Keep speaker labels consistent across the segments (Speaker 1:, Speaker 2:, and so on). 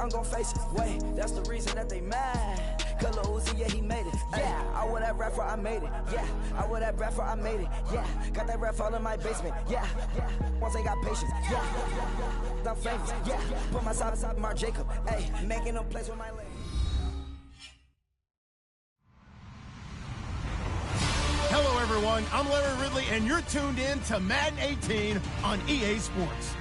Speaker 1: I'm gon' face it. Wait, that's the reason that they mad. Color Uzi, yeah, he made it. Yeah, I wear that rapper, I made it. Yeah, I wear that rapper, I made it. Yeah, got that rap all in my basement. Yeah, once they got patience. Yeah, I'm famous. Yeah, put my side beside Mark Jacob. Hey, making them plays with my legs.
Speaker 2: Hello, everyone. I'm Larry Ridley, and you're tuned in to Madden 18 on EA Sports.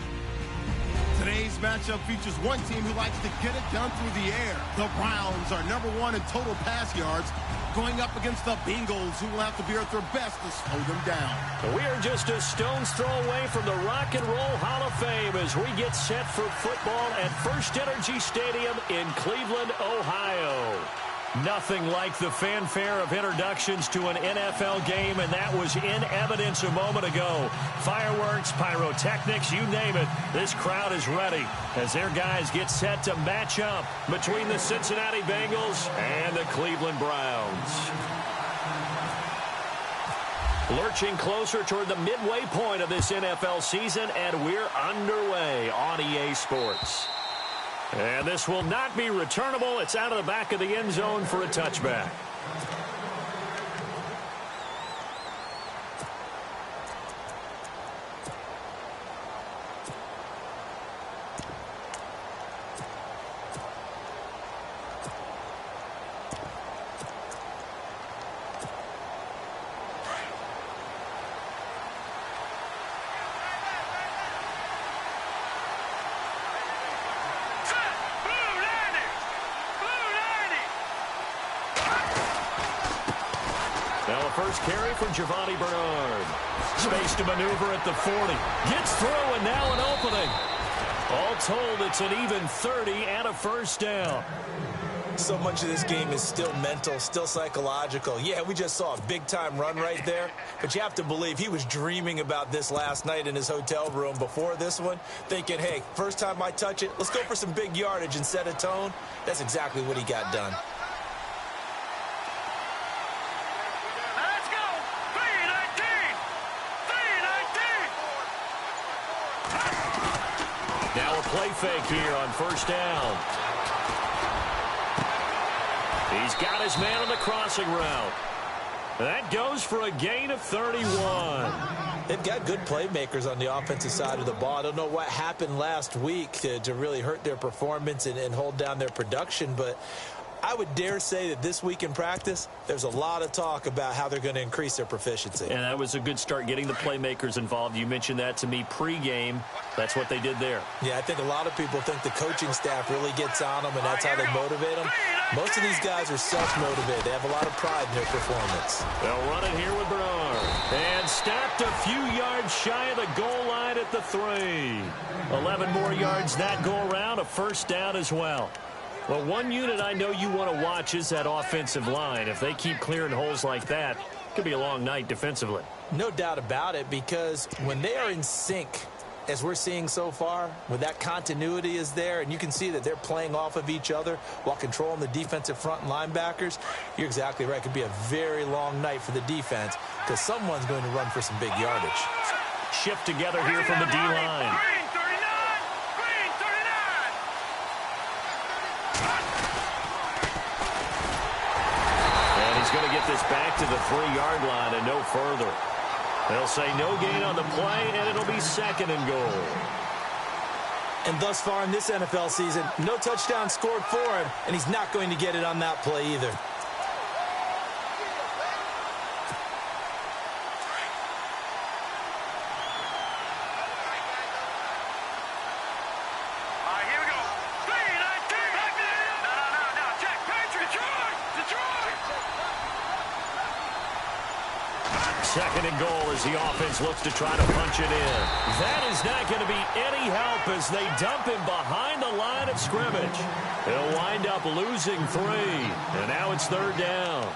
Speaker 2: Today's matchup features one team who likes to get it done through the air. The Browns are #1 in total pass yards, going up against the Bengals, who will have to be at their best to slow them down.
Speaker 3: We are just a stone's throw away from the Rock and Roll Hall of Fame as we get set for football at First Energy Stadium in Cleveland, Ohio. Nothing like the fanfare of introductions to an NFL game, and that was in evidence a moment ago. Fireworks, pyrotechnics, you name it. This crowd is ready as their guys get set to match up between the Cincinnati Bengals and the Cleveland Browns. Lurching closer toward the midway point of this NFL season, and we're underway on EA Sports. And this will not be returnable. It's out of the back of the end zone for a touchback. Now a first carry from Giovanni Bernard. Space to maneuver at the 40. Gets through, and now an opening. All told, it's an even 30 and a first down.
Speaker 4: So much of this game is still mental, still psychological. Yeah, we just saw a big-time run right there, but you have to believe he was dreaming about this last night in his hotel room before this one, thinking, hey, first time I touch it, let's go for some big yardage and set a tone. That's exactly what he got done.
Speaker 3: Now a play fake here on first down. He's got his man on the crossing route. That goes for a gain of 31.
Speaker 4: They've got good playmakers on the offensive side of the ball. I don't know what happened last week to really hurt their performance and hold down their production, but I would dare say that this week in practice, there's a lot of talk about how they're going to increase their proficiency.
Speaker 3: And that was a good start, getting the playmakers involved. You mentioned that to me pregame. That's what they did there.
Speaker 4: Yeah, I think a lot of people think the coaching staff really gets on them, and that's how they motivate them. Most of these guys are self-motivated. They have a lot of pride in their performance.
Speaker 3: They'll run it here with Bernard. And stopped a few yards shy of the goal line at the 3. 11 more yards that go around, a first down as well. Well, one unit I know you want to watch is that offensive line. If they keep clearing holes like that, it could be a long night defensively.
Speaker 4: No doubt about it, because when they are in sync, as we're seeing so far, when that continuity is there, and you can see that they're playing off of each other while controlling the defensive front and linebackers, you're exactly right. It could be a very long night for the defense because someone's going to run for some big yardage.
Speaker 3: Shift together here from the D-line. He's going to get this back to the 3-yard line and no further. They'll say no gain on the play, and it'll be second and goal.
Speaker 4: And thus far in this NFL season, no touchdown scored for him, and he's not going to get it on that play either.
Speaker 3: Second and goal as the offense looks to try to punch it in. That is not going to be any help as they dump him behind the line of scrimmage. He'll wind up losing 3, and now it's third down.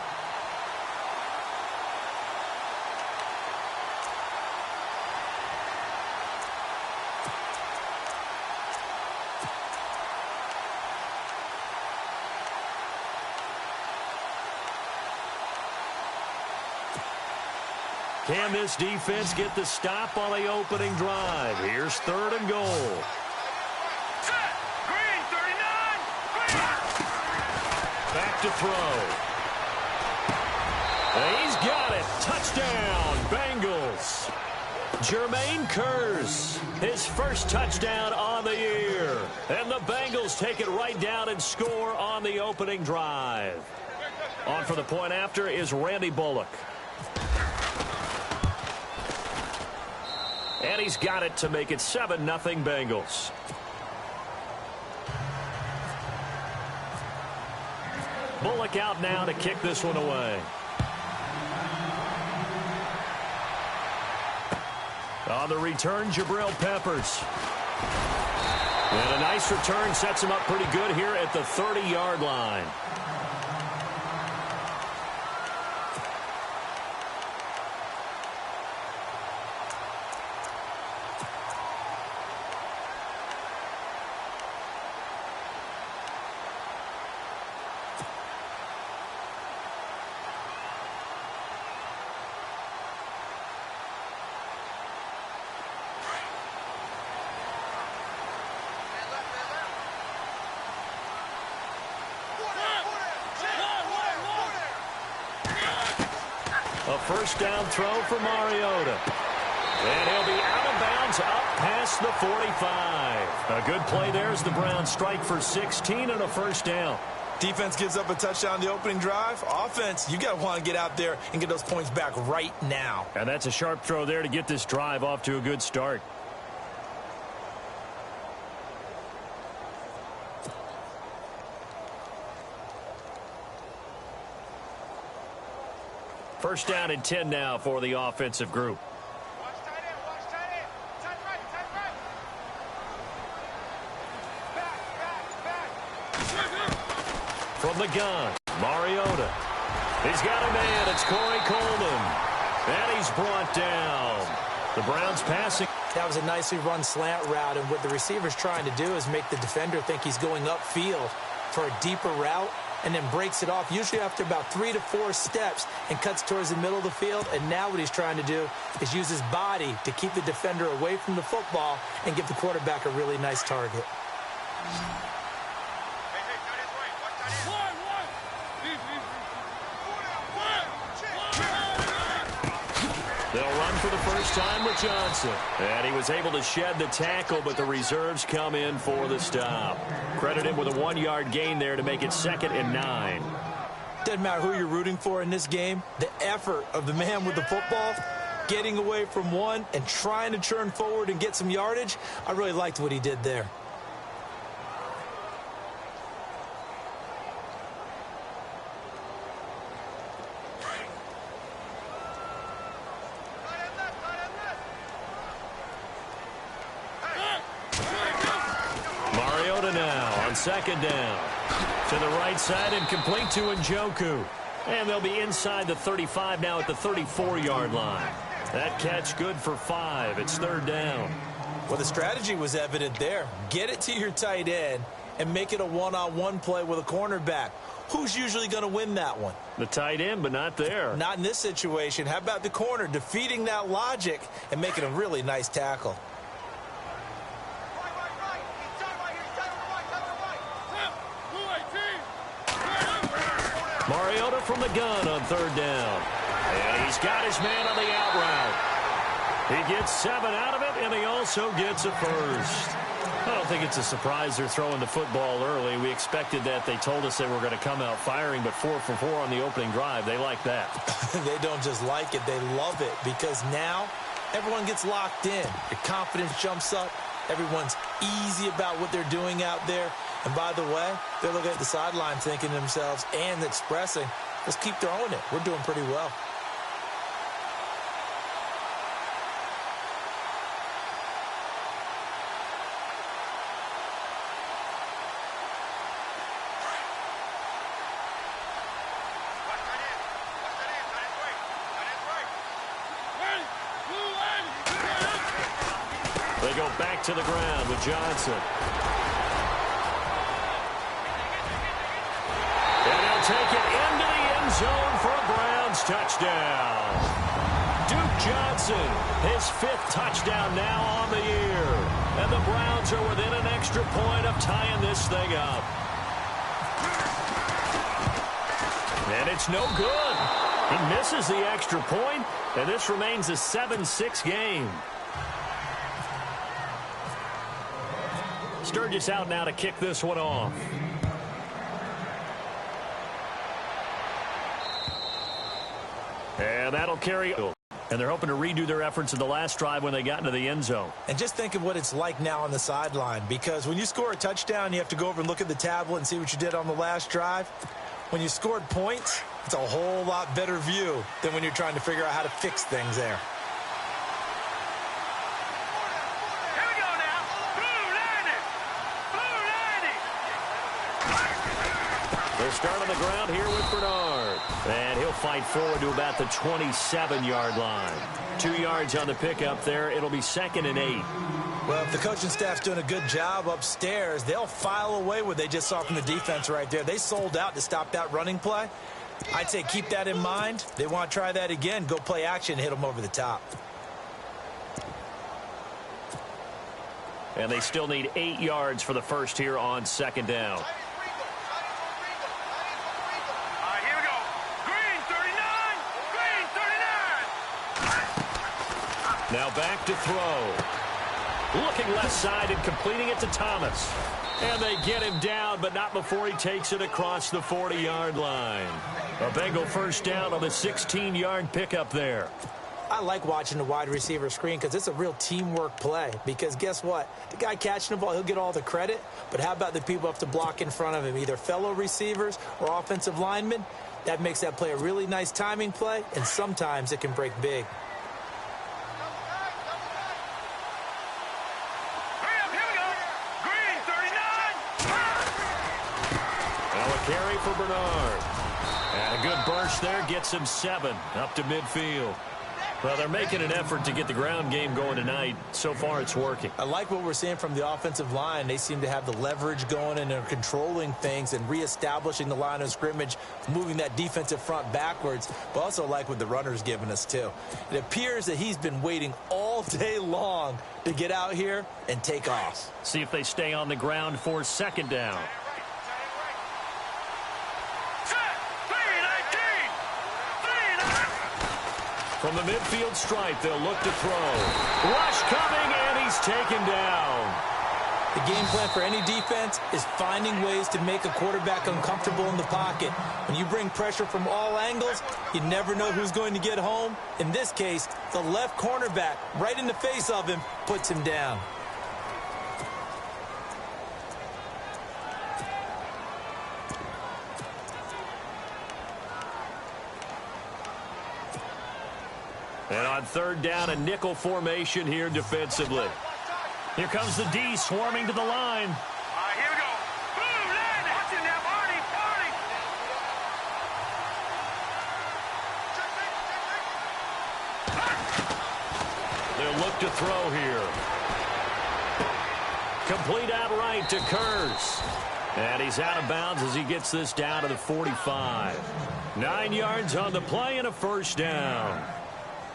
Speaker 3: Can this defense get the stop on the opening drive? Here's third and goal.
Speaker 5: Set. Green, 39.
Speaker 3: Back to throw. And he's got it. Touchdown, Bengals. Jermaine Kearse, his first touchdown on the year. And the Bengals take it right down and score on the opening drive. On for the point after is Randy Bullock. And he's got it to make it 7-0 Bengals. Bullock out now to kick this one away. On the return, Jabril Peppers. And a nice return sets him up pretty good here at the 30-yard line. A first down throw for Mariota. And he'll be out of bounds up past the 45. A good play there as the Browns strike for 16 and a first down.
Speaker 4: Defense gives up a touchdown the opening drive. Offense, you got to want to get out there and get those points back right now.
Speaker 3: And that's a sharp throw there to get this drive off to a good start. First down and 10 now for the offensive group.
Speaker 5: Watch tight end, watch tight end. Tight right, tight right. Back.
Speaker 3: From the gun, Mariota. He's got a man. It's Corey Coleman. And he's brought down. The Browns passing.
Speaker 4: That was a nicely run slant route, and what the receiver's trying to do is make the defender think he's going upfield for a deeper route, and then breaks it off, usually after about 3 to 4 steps, and cuts towards the middle of the field. And now what he's trying to do is use his body to keep the defender away from the football and give the quarterback a really nice target.
Speaker 3: They'll run for the first time with Johnson. And he was able to shed the tackle, but the reserves come in for the stop. Credit him with a 1-yard gain there to make it 2nd and 9.
Speaker 4: Doesn't matter who you're rooting for in this game. The effort of the man with the football, getting away from one and trying to churn forward and get some yardage, I really liked what he did there.
Speaker 3: Second down. To the right side and complete to Njoku. And they'll be inside the 35 now at the 34-yard line. That catch good for 5. It's 3rd down.
Speaker 4: Well, the strategy was evident there. Get it to your tight end and make it a one-on-one play with a cornerback. Who's usually going to win that one?
Speaker 3: The tight end, but not there.
Speaker 4: Not in this situation. How about the corner defeating that logic and making a really nice tackle?
Speaker 3: Mariota from the gun on 3rd down. And he's got his man on the out route. He gets 7 out of it, and he also gets a first. I don't think it's a surprise they're throwing the football early. We expected that. They told us they were going to come out firing, but 4 for 4 on the opening drive. They like that.
Speaker 4: They don't just like it. They love it, because now everyone gets locked in. Your confidence jumps up. Everyone's easy about what they're doing out there. And by the way, they're looking at the sideline thinking to themselves and expressing, let's keep throwing it. We're doing pretty well.
Speaker 3: They go back to the ground with Johnson. And he'll take it into the end zone for a Browns touchdown. Duke Johnson, his 5th touchdown now on the year. And the Browns are within an extra point of tying this thing up. And it's no good. He misses the extra point, and this remains a 7-6 game. Sturgis out now to kick this one off. And that'll carry. And they're hoping to redo their efforts in the last drive when they got into the end zone.
Speaker 4: And just think of what it's like now on the sideline, because when you score a touchdown, you have to go over and look at the tablet and see what you did on the last drive. When you scored points, it's a whole lot better view than when you're trying to figure out how to fix things there.
Speaker 5: Here we go now. Blue 90. Blue 90.
Speaker 3: They'll start on the ground here with Bernard. And he'll fight forward to about the 27-yard line. 2 yards on the pickup there. It'll be 2nd and 8.
Speaker 4: Well, if the coaching staff's doing a good job upstairs, they'll file away what they just saw from the defense right there. They sold out to stop that running play. I'd say keep that in mind. They want to try that again. Go play action, hit them over the top.
Speaker 3: And they still need 8 yards for the first here on 2nd down. Now back to throw. Looking left side and completing it to Thomas. And they get him down, but not before he takes it across the 40-yard line. A Bengal first down on the 16-yard pickup there.
Speaker 4: I like watching the wide receiver screen because it's a real teamwork play. Because guess what? The guy catching the ball, he'll get all the credit. But how about the people who have to block in front of him, either fellow receivers or offensive linemen? That makes that play a really nice timing play, and sometimes it can break big.
Speaker 3: Carry for Bernard. And a good burst there gets him 7 up to midfield. Well, they're making an effort to get the ground game going tonight. So far, it's working.
Speaker 4: I like what we're seeing from the offensive line. They seem to have the leverage going, and they're controlling things and reestablishing the line of scrimmage, moving that defensive front backwards. But also like what the runner's giving us, too. It appears that he's been waiting all day long to get out here and take off.
Speaker 3: See if they stay on the ground for 2nd down. From the midfield stripe, they'll look to throw. Rush coming, and he's taken down.
Speaker 4: The game plan for any defense is finding ways to make a quarterback uncomfortable in the pocket. When you bring pressure from all angles, you never know who's going to get home. In this case, the left cornerback, right in the face of him, puts him down.
Speaker 3: And on 3rd down, a nickel formation here defensively. Here comes the D swarming to the line.
Speaker 5: Here we go. Blue 90. Watch it now, Marty.
Speaker 3: They'll look to throw here. Complete outright to Kurz. And he's out of bounds as he gets this down to the 45. 9 yards on the play and a first down.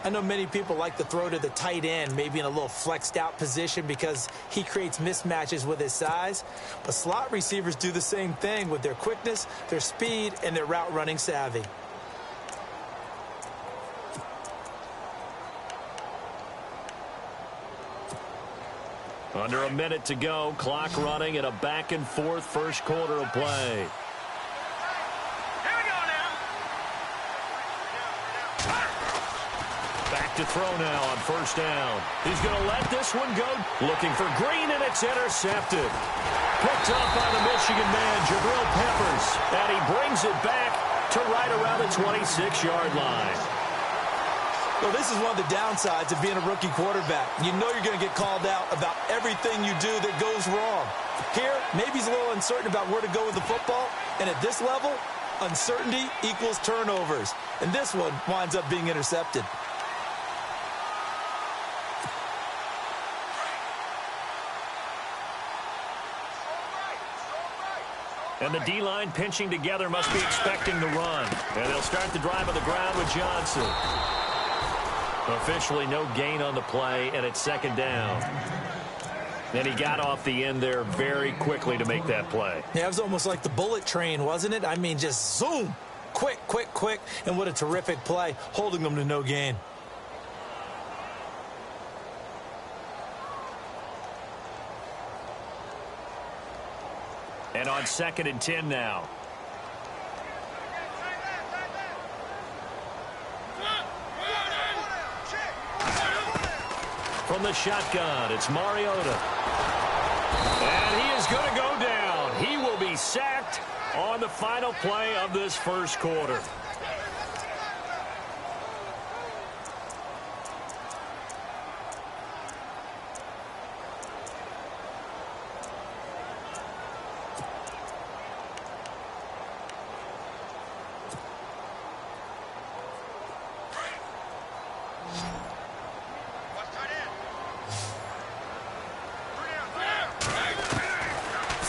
Speaker 4: I know many people like to throw to the tight end, maybe in a little flexed out position because he creates mismatches with his size. But slot receivers do the same thing with their quickness, their speed, and their route running savvy.
Speaker 3: Under a minute to go, clock running, and a back-and-forth first quarter of play. To throw now on first down. He's going to let this one go. Looking for Green, and it's intercepted. Picked up by the Michigan man, Jabril Peppers. And he brings it back to right around the 26-yard line.
Speaker 4: Well, this is one of the downsides of being a rookie quarterback. You know you're going to get called out about everything you do that goes wrong. Here, maybe he's a little uncertain about where to go with the football. And at this level, uncertainty equals turnovers. And this one winds up being intercepted.
Speaker 3: And the D-line pinching together must be expecting the run. And they'll start the drive on the ground with Johnson. Officially no gain on the play, and it's 2nd down. And he got off the end there very quickly to make that play.
Speaker 4: Yeah, it was almost like the bullet train, wasn't it? I mean, just zoom. quick, and what a terrific play, holding them to no gain.
Speaker 3: And on 2nd and 10 now. From the shotgun, it's Mariota. And he is going to go down. He will be sacked on the final play of this first quarter.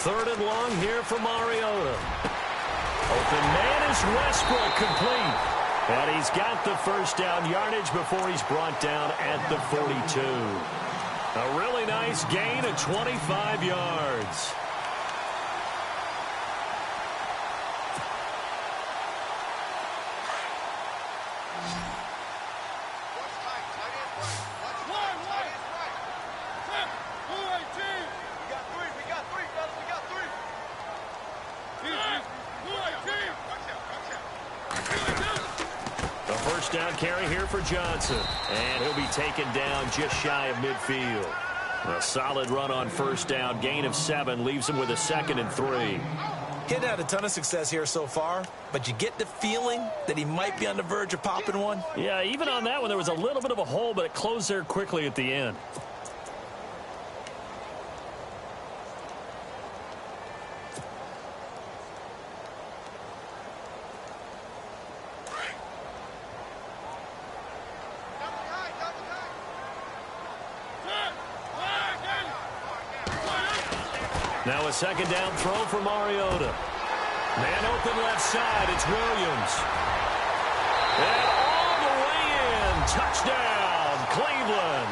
Speaker 3: Third and long here for Mariota. Open man is Westbrook, complete. And he's got the first down yardage before he's brought down at the 42. A really nice gain of 25 yards. Down carry here for Johnson. And he'll be taken down just shy of midfield. A solid run on first down. Gain of 7 leaves him with a 2nd and 3.
Speaker 4: He hadn't had a ton of success here so far, but you get the feeling that he might be on the verge of popping one.
Speaker 3: Yeah, even on that one, there was a little bit of a hole, but it closed there quickly at the end. Now a 2nd down throw for Mariota. Man open left side. It's Williams. And all the way in. Touchdown, Cleveland.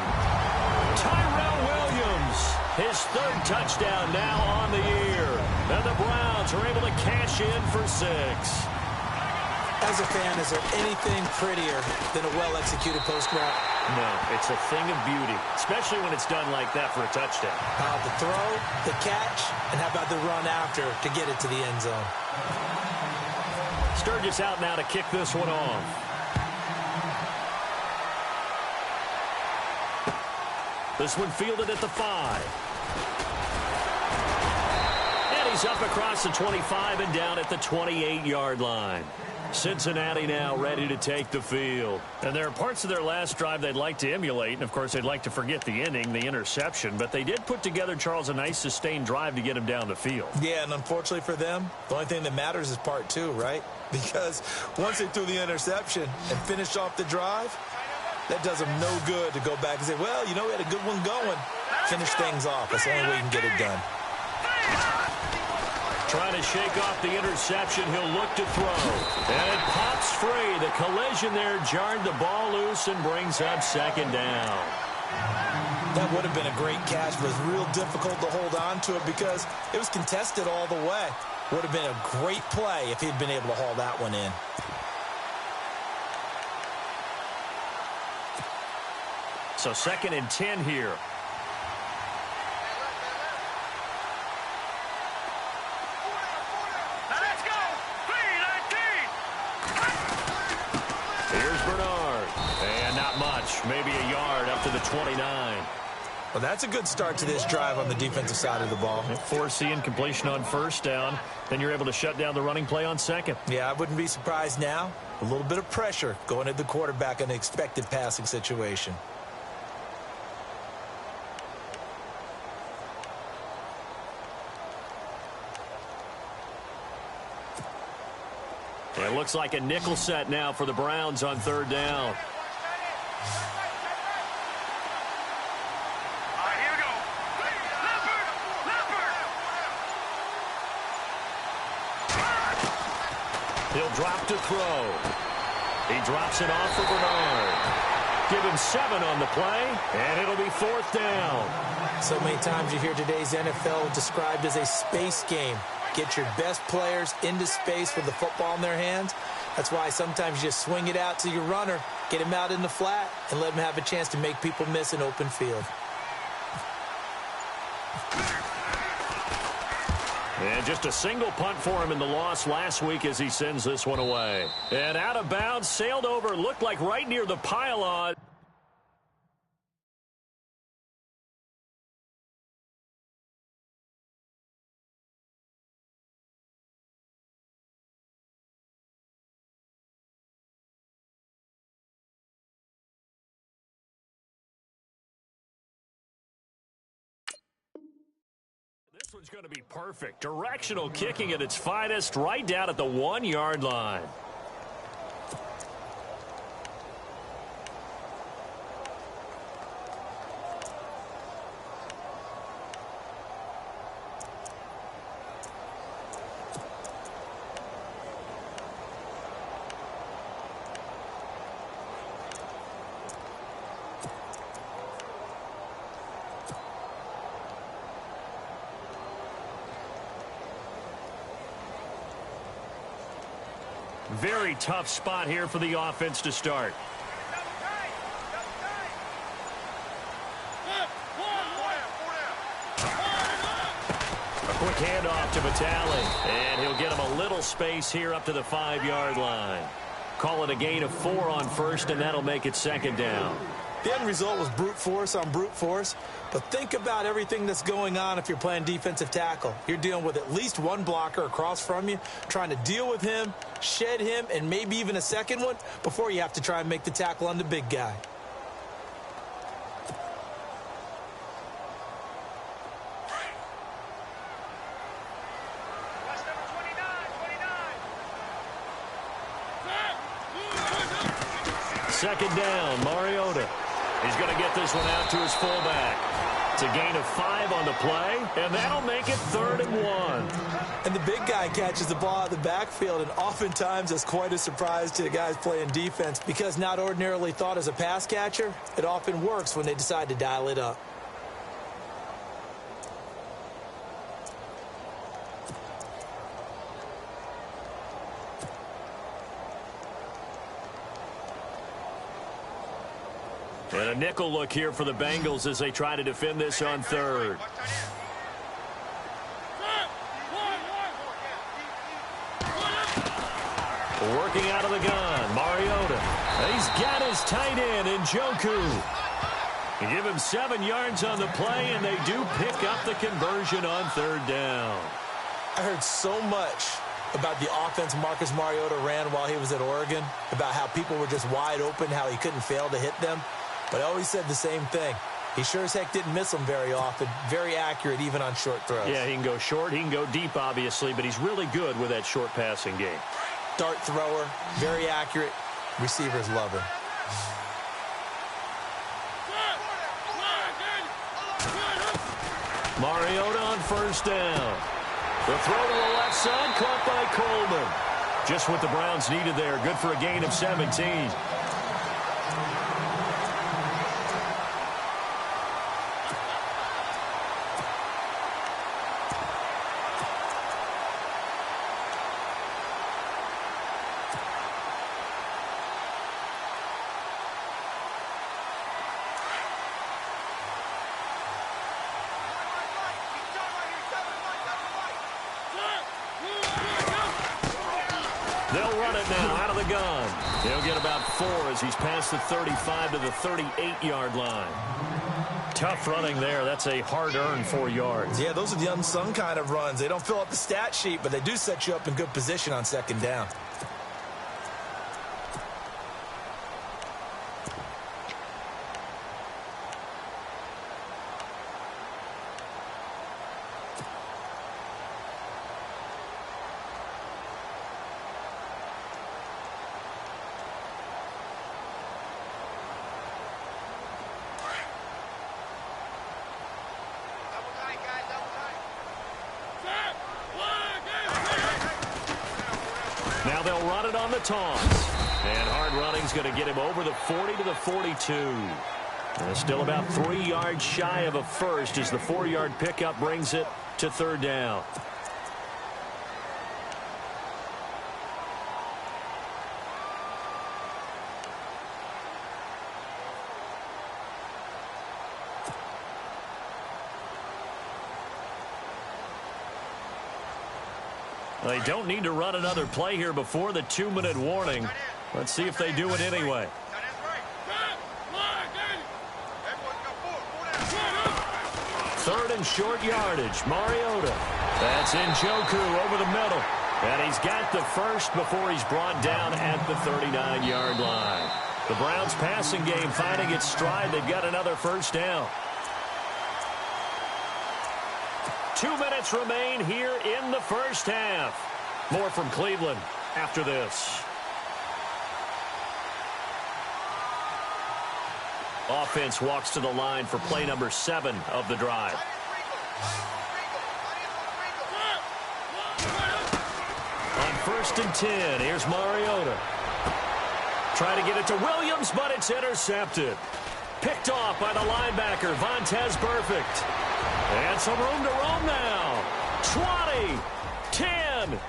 Speaker 3: Tyrell Williams. His 3rd touchdown now on the year. And the Browns are able to cash in for 6.
Speaker 4: As a fan, is there anything prettier than a well-executed post route?
Speaker 3: No, it's a thing of beauty, especially when it's done like that for a touchdown.
Speaker 4: How about the throw, the catch, and how about the run after to get it to the end zone?
Speaker 3: Sturgis out now to kick this one off. This one fielded at the 5. And he's up across the 25 and down at the 28-yard line. Cincinnati now ready to take the field. And there are parts of their last drive they'd like to emulate. And, of course, they'd like to forget the inning, the interception. But they did put together, Charles, a nice sustained drive to get him down the field.
Speaker 4: Yeah, and unfortunately for them, the only thing that matters is part 2, right? Because once they threw the interception and finished off the drive, that does them no good to go back and say, well, you know, we had a good one going. Finish things off. That's the only way you can get it done.
Speaker 3: Trying to shake off the interception. He'll look to throw. And it pops free. The collision there jarred the ball loose and brings up 2nd down.
Speaker 4: That would have been a great catch, but it was real difficult to hold on to it because it was contested all the way. Would have been a great play if he'd been able to haul that one in.
Speaker 3: So 2nd and 10 here. Maybe a yard up to the 29.
Speaker 4: Well, that's a good start to this drive on the defensive side of the ball.
Speaker 3: Forcing completion on first down. Then you're able to shut down the running play on 2nd.
Speaker 4: Yeah, I wouldn't be surprised now. A little bit of pressure going at the quarterback in an expected passing situation.
Speaker 3: It looks like a nickel set now for the Browns on 3rd down. He'll drop to throw. He drops it off for Bernard. Give him 7 on the play, and it'll be 4th down.
Speaker 4: So many times you hear today's NFL described as a space game. get your best players into space with the football in their hands. That's why sometimes you just swing it out to your runner, get him out in the flat, and let him have a chance to make people miss an open field.
Speaker 3: And just a single punt for him in the loss last week as he sends this one away. And out of bounds, sailed over, looked like right near the pylon. This one's going to be perfect. Directional kicking at its finest, right down at the 1-yard line. Very tough spot here for the offense to start. A quick handoff to Vitale, and he'll get him a little space here up to the 5-yard line. Call it a gain of 4 on first, and that'll make it second down.
Speaker 4: The end result was brute force on brute force, but think about everything that's going on if you're playing defensive tackle. You're dealing with at least one blocker across from you, trying to deal with him, shed him, and maybe even a second one before you have to try and make the tackle on the big guy.
Speaker 3: Second down, Mariota. He's going to get this one out to his fullback. It's a gain of 5 on the play, and that'll make it 3rd and 1.
Speaker 4: And the big guy catches the ball out of the backfield, and oftentimes that's quite a surprise to the guys playing defense because not ordinarily thought as a pass catcher, it often works when they decide to dial it up.
Speaker 3: And a nickel look here for the Bengals as they try to defend this on 3rd. Working out of the gun, Mariota. He's got his tight end in Njoku. You give him 7 yards on the play, and they do pick up the conversion on 3rd down.
Speaker 4: I heard so much about the offense Marcus Mariota ran while he was at Oregon, about how people were just wide open, how he couldn't fail to hit them. But I always said the same thing. He sure as heck didn't miss them very often. Very accurate even on short throws.
Speaker 3: Yeah, he can go short. He can go deep, obviously, but he's really good with that short passing game.
Speaker 4: Dart thrower, very accurate. Receivers love him.
Speaker 3: Mariota on 1st down. The throw to the left side, caught by Coleman. Just what the Browns needed there. Good for a gain of 17. They'll run it now out of the gun. He'll get about 4 as he's past the 35 to the 38-yard line. Tough running there. That's a hard-earned 4 yards.
Speaker 4: Yeah, those are the unsung kind of runs. They don't fill up the stat sheet, but they do set you up in good position on 2nd down.
Speaker 3: Now they'll run it on the taunts. And hard running's going to get him over the 40 to the 42. And still about 3 yards shy of a first as the 4-yard pickup brings it to 3rd down. They don't need to run another play here before the 2-minute warning. Let's see if they do it anyway. Third and short yardage. Mariota. That's Njoku over the middle. And he's got the first before he's brought down at the 39-yard line. The Browns passing game finding its stride. They've got another first down. 2 minutes remain here in the first half. More from Cleveland after this. Offense walks to the line for play number 7 of the drive. On 1st and 10, here's Mariota. Trying to get it to Williams, but it's intercepted. Picked off by the linebacker, Vontaze Burfict. And some room to roam now. 20, 10,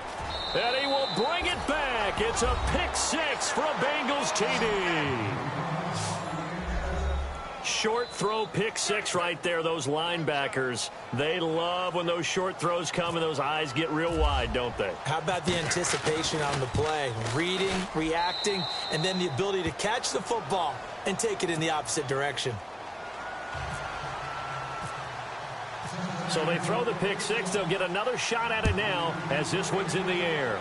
Speaker 3: and he will bring it back. It's a pick 6 for a Bengals TD. Short throw, pick 6 right there. Those linebackers, they love when those short throws come and those eyes get real wide, don't they?
Speaker 4: How about the anticipation on the play? Reading, reacting, and then the ability to catch the football and take it in the opposite direction.
Speaker 3: So they throw the pick 6. They'll get another shot at it now as this one's in the air.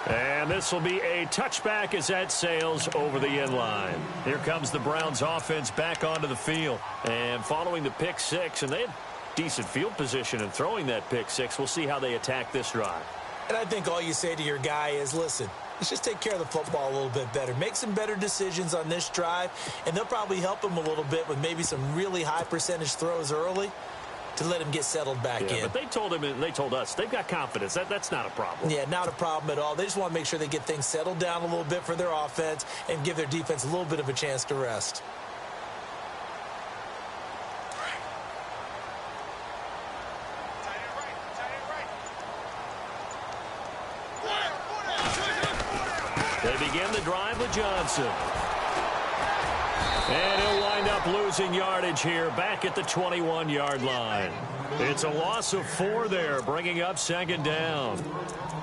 Speaker 3: And this will be a touchback as that sails over the end line. Here comes the Browns offense back onto the field. And following the pick 6, and they had decent field position in throwing that pick 6. We'll see how they attack this drive.
Speaker 4: And I think all you say to your guy is, listen, let's just take care of the football a little bit better. Make some better decisions on this drive, and they'll probably help him a little bit with maybe some really high percentage throws early to let him get settled back in.
Speaker 3: But they told him and they told us they've got confidence. That's not a problem.
Speaker 4: Yeah, not a problem at all. They just want to make sure they get things settled down a little bit for their offense and give their defense a little bit of a chance to rest.
Speaker 3: They begin the drive with Johnson. And he'll wind up losing yardage here back at the 21-yard line. It's a loss of 4 there, bringing up 2nd down.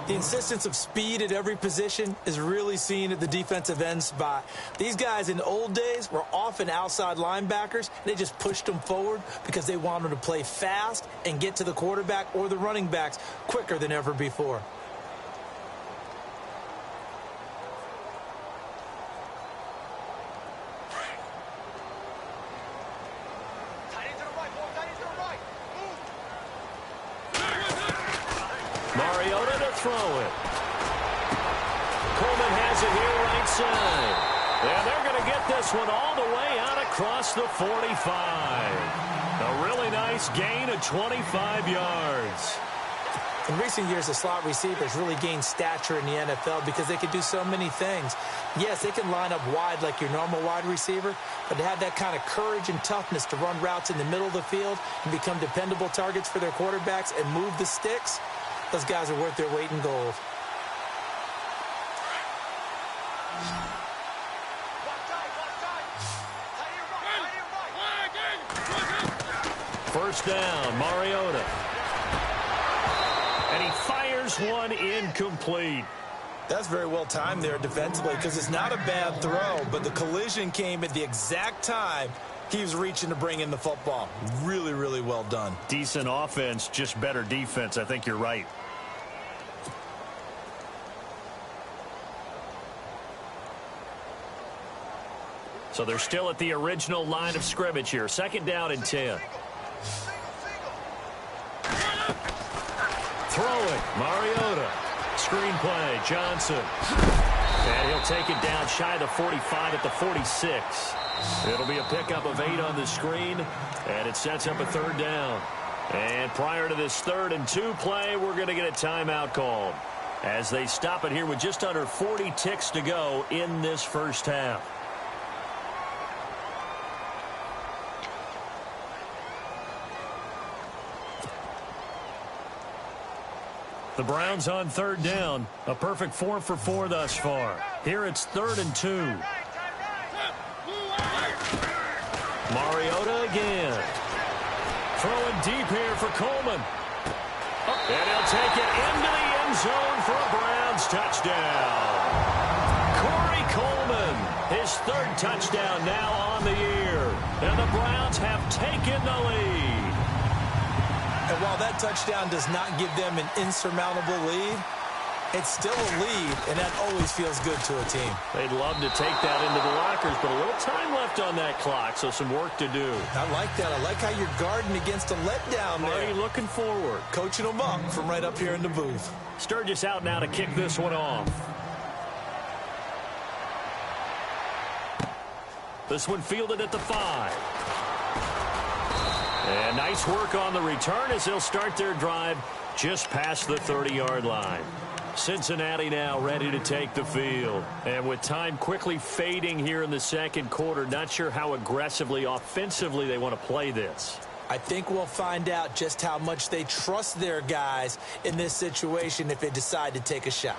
Speaker 4: The insistence of speed at every position is really seen at the defensive end spot. These guys in the old days were often outside linebackers. They just pushed them forward because they wanted to play fast and get to the quarterback or the running backs quicker than ever before.
Speaker 3: Mariota to throw it. Coleman has it here right side. And they're going to get this one all the way out across the 45. A really nice gain of 25 yards.
Speaker 4: In recent years, the slot receivers really gained stature in the NFL because they can do so many things. Yes, they can line up wide like your normal wide receiver, but to have that kind of courage and toughness to run routes in the middle of the field and become dependable targets for their quarterbacks and move the sticks, those guys are worth their weight in gold.
Speaker 3: First down, Mariota. And he fires one incomplete.
Speaker 4: That's very well timed there defensively because it's not a bad throw, but the collision came at the exact time he was reaching to bring in the football. Really, really well done.
Speaker 3: Decent offense, just better defense. I think you're right. So they're still at the original line of scrimmage here. 2nd down and 10. Throwing, Mariota. Screen play, Johnson. And he'll take it down shy of the 45 at the 46. It'll be a pickup of 8 on the screen, and it sets up a 3rd down. And prior to this 3rd and 2 play, we're going to get a timeout called as they stop it here with just under 40 ticks to go in this first half. The Browns on 3rd down. A perfect 4 for 4 thus far. Here it's 3rd and 2. Mariota again. Throwing deep here for Coleman. And he'll take it into the end zone for a Browns touchdown. Corey Coleman, his third touchdown now on the year. And the Browns have taken the lead.
Speaker 4: And while that touchdown does not give them an insurmountable lead, it's still a lead, and that always feels good to a team.
Speaker 3: They'd love to take that into the lockers, but a little time left on that clock, so some work to do.
Speaker 4: I like that. I like how you're guarding against a letdown there.
Speaker 3: Already looking forward.
Speaker 4: Coaching them up from right up here in the booth.
Speaker 3: Sturgis out now to kick this one off. This one fielded at the 5. And nice work on the return as they'll start their drive just past the 30-yard line. Cincinnati now ready to take the field. And with time quickly fading here in the second quarter, not sure how aggressively, offensively they want to play this.
Speaker 4: I think we'll find out just how much they trust their guys in this situation if they decide to take a shot.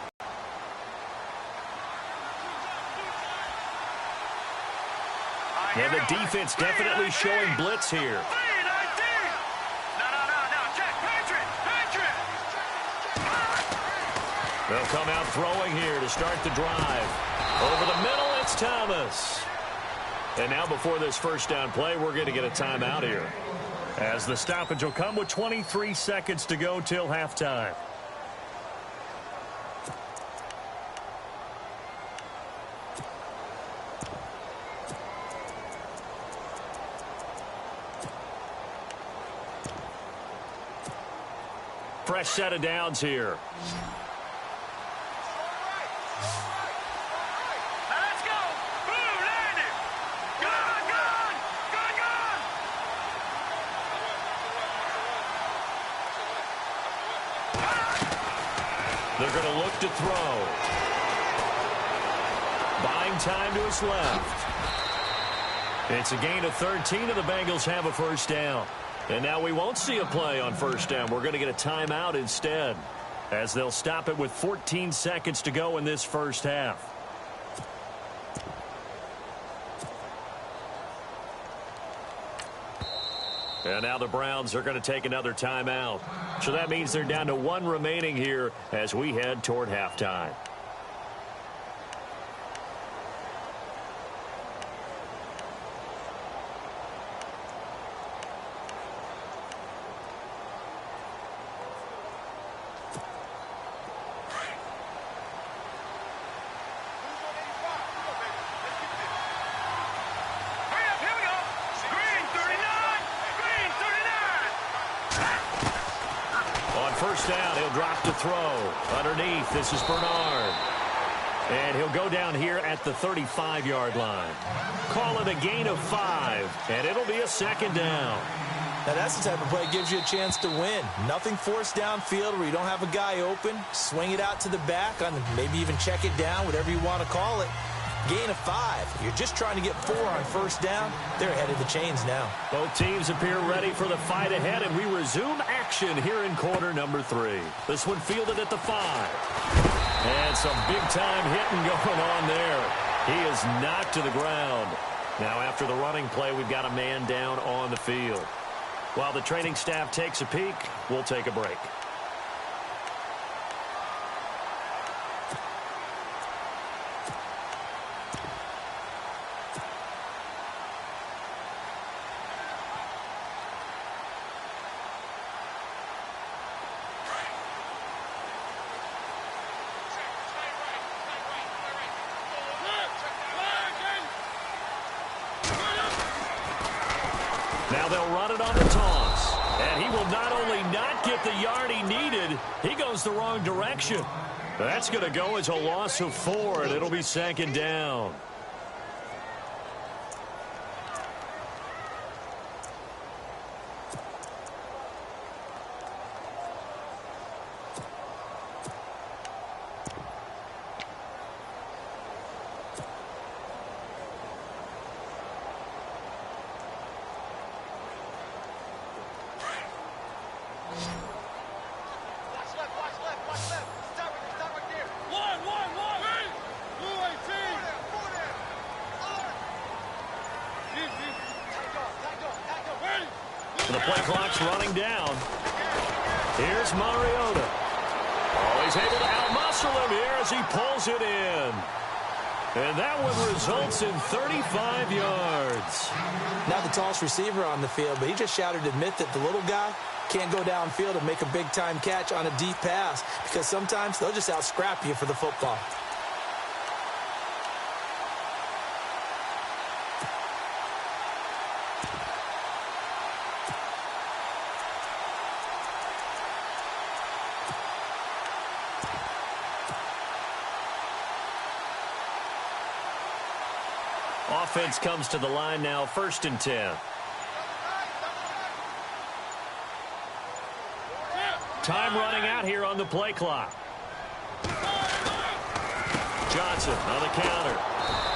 Speaker 3: And the defense definitely showing blitz here. They'll come out throwing here to start the drive. Over the middle, it's Thomas. And now before this first down play, we're going to get a timeout here, as the stoppage will come with 23 seconds to go till halftime. Fresh set of downs here. They're going to look to throw. Buying time to his left. It's a gain of 13, and the Bengals have a first down. And now we won't see a play on first down. We're going to get a timeout instead, as they'll stop it with 14 seconds to go in this first half. And now the Browns are going to take another timeout. So that means they're down to one remaining here as we head toward halftime. First down, he'll drop to throw. Underneath, this is Bernard. And he'll go down here at the 35-yard line. Call it a gain of 5, and it'll be a second down.
Speaker 4: Now that's the type of play that gives you a chance to win. Nothing forced downfield where you don't have a guy open. Swing it out to the back, maybe even check it down, whatever you want to call it. Gain of 5. You're just trying to get 4 on first down. They're ahead of the chains now.
Speaker 3: Both teams appear ready for the fight ahead, and we resume action here in quarter number 3. This one fielded at the 5. And some big-time hitting going on there. He is knocked to the ground. Now after the running play, we've got a man down on the field. While the training staff takes a peek, we'll take a break. Now they'll run it on the toss. And he will not only not get the yard he needed, he goes the wrong direction. That's going to go as a loss of 4, and it'll be second down. The play clock's running down. Here's Mariota. Oh, he's able to outmuscle him here as he pulls it in. And that one results in 35 yards.
Speaker 4: Not the tallest receiver on the field, but he just shouted to admit that the little guy can't go downfield and make a big-time catch on a deep pass because sometimes they'll just out-scrap you for the football.
Speaker 3: Offense comes to the line now, 1st and 10. Time running out here on the play clock. Johnson on the counter.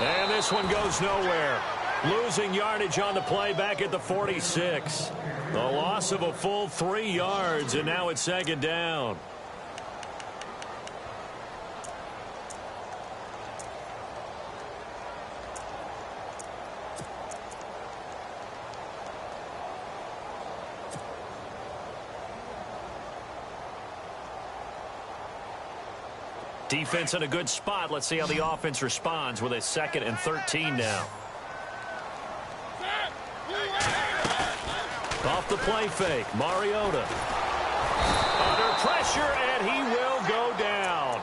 Speaker 3: And this one goes nowhere. Losing yardage on the play back at the 46. The loss of a full 3 yards, and now it's 2nd down. Defense in a good spot. Let's see how the offense responds with a 2nd and 13 now. Off the play fake, Mariota. Under pressure, and he will go down.